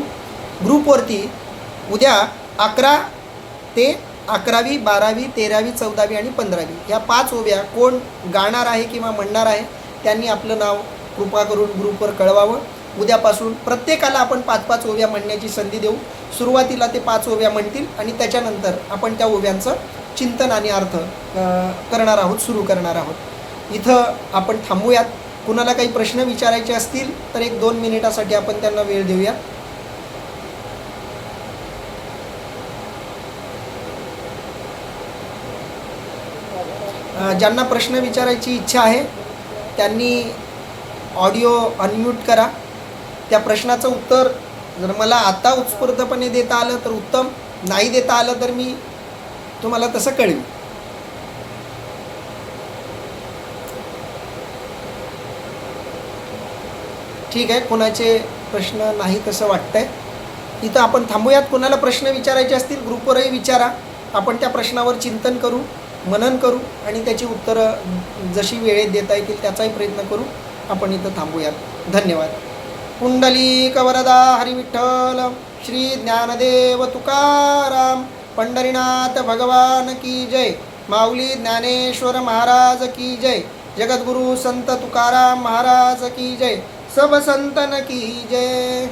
ग्रुपवरती उद्या 11 ते 11वी, 12वी, 13वी, 14वी आणि 15वी या 5 ओव्या कोण गाणार आहे किंवा म्हणणार आहे त्यांनी आपलं नाव कृपा करून ग्रुपवर कळवावं. उद्यापासून प्रत्येकाला आपण 5-5 ओव्या म्हणण्याची संधी देऊ. सुरुवातीला ते 5 ओव्या म्हणतील आणि त्याच्यानंतर आपण त्या ओव्यांचं चिंतन आणि अर्थ करणार आहोत, सुरू करणार आहोत. इथं आपण थांबूयात. कुणाला काही प्रश्न विचारायचे असतील तर 1-2 मिनिटासाठी आपण त्यांना वेळ देऊया. ज्यांना प्रश्न विचारायची इच्छा आहे त्यांनी ऑडिओ अनम्यूट करा. त्या प्रश्नाचं उत्तर जर मला आता उत्स्फूर्तपणे देता आलं तर उत्तम, नाही देता आलं तर मी तुम्हाला तसं कळेल. ठीक आहे, कोणाचे प्रश्न नाही तसं वाटतंय. इथं आपण थांबूयात. कोणाला प्रश्न विचारायचे असतील ग्रुपवरही विचारा. आपण त्या प्रश्नावर चिंतन करू, मनन करू आणि त्याची उत्तरं जशी वेळेत देता येतील त्याचाही प्रयत्न करू. आपण इथं थांबूयात. धन्यवाद. पुंडलिक वरदा हरी विठ्ठल, श्री ज्ञानदेव तुकाराम, पंढरीनाथ भगवान की जय, माऊली ज्ञानेश्वर महाराज की जय, जगद्गुरु संत तुकाराम महाराज की जय, सब संतन की जय.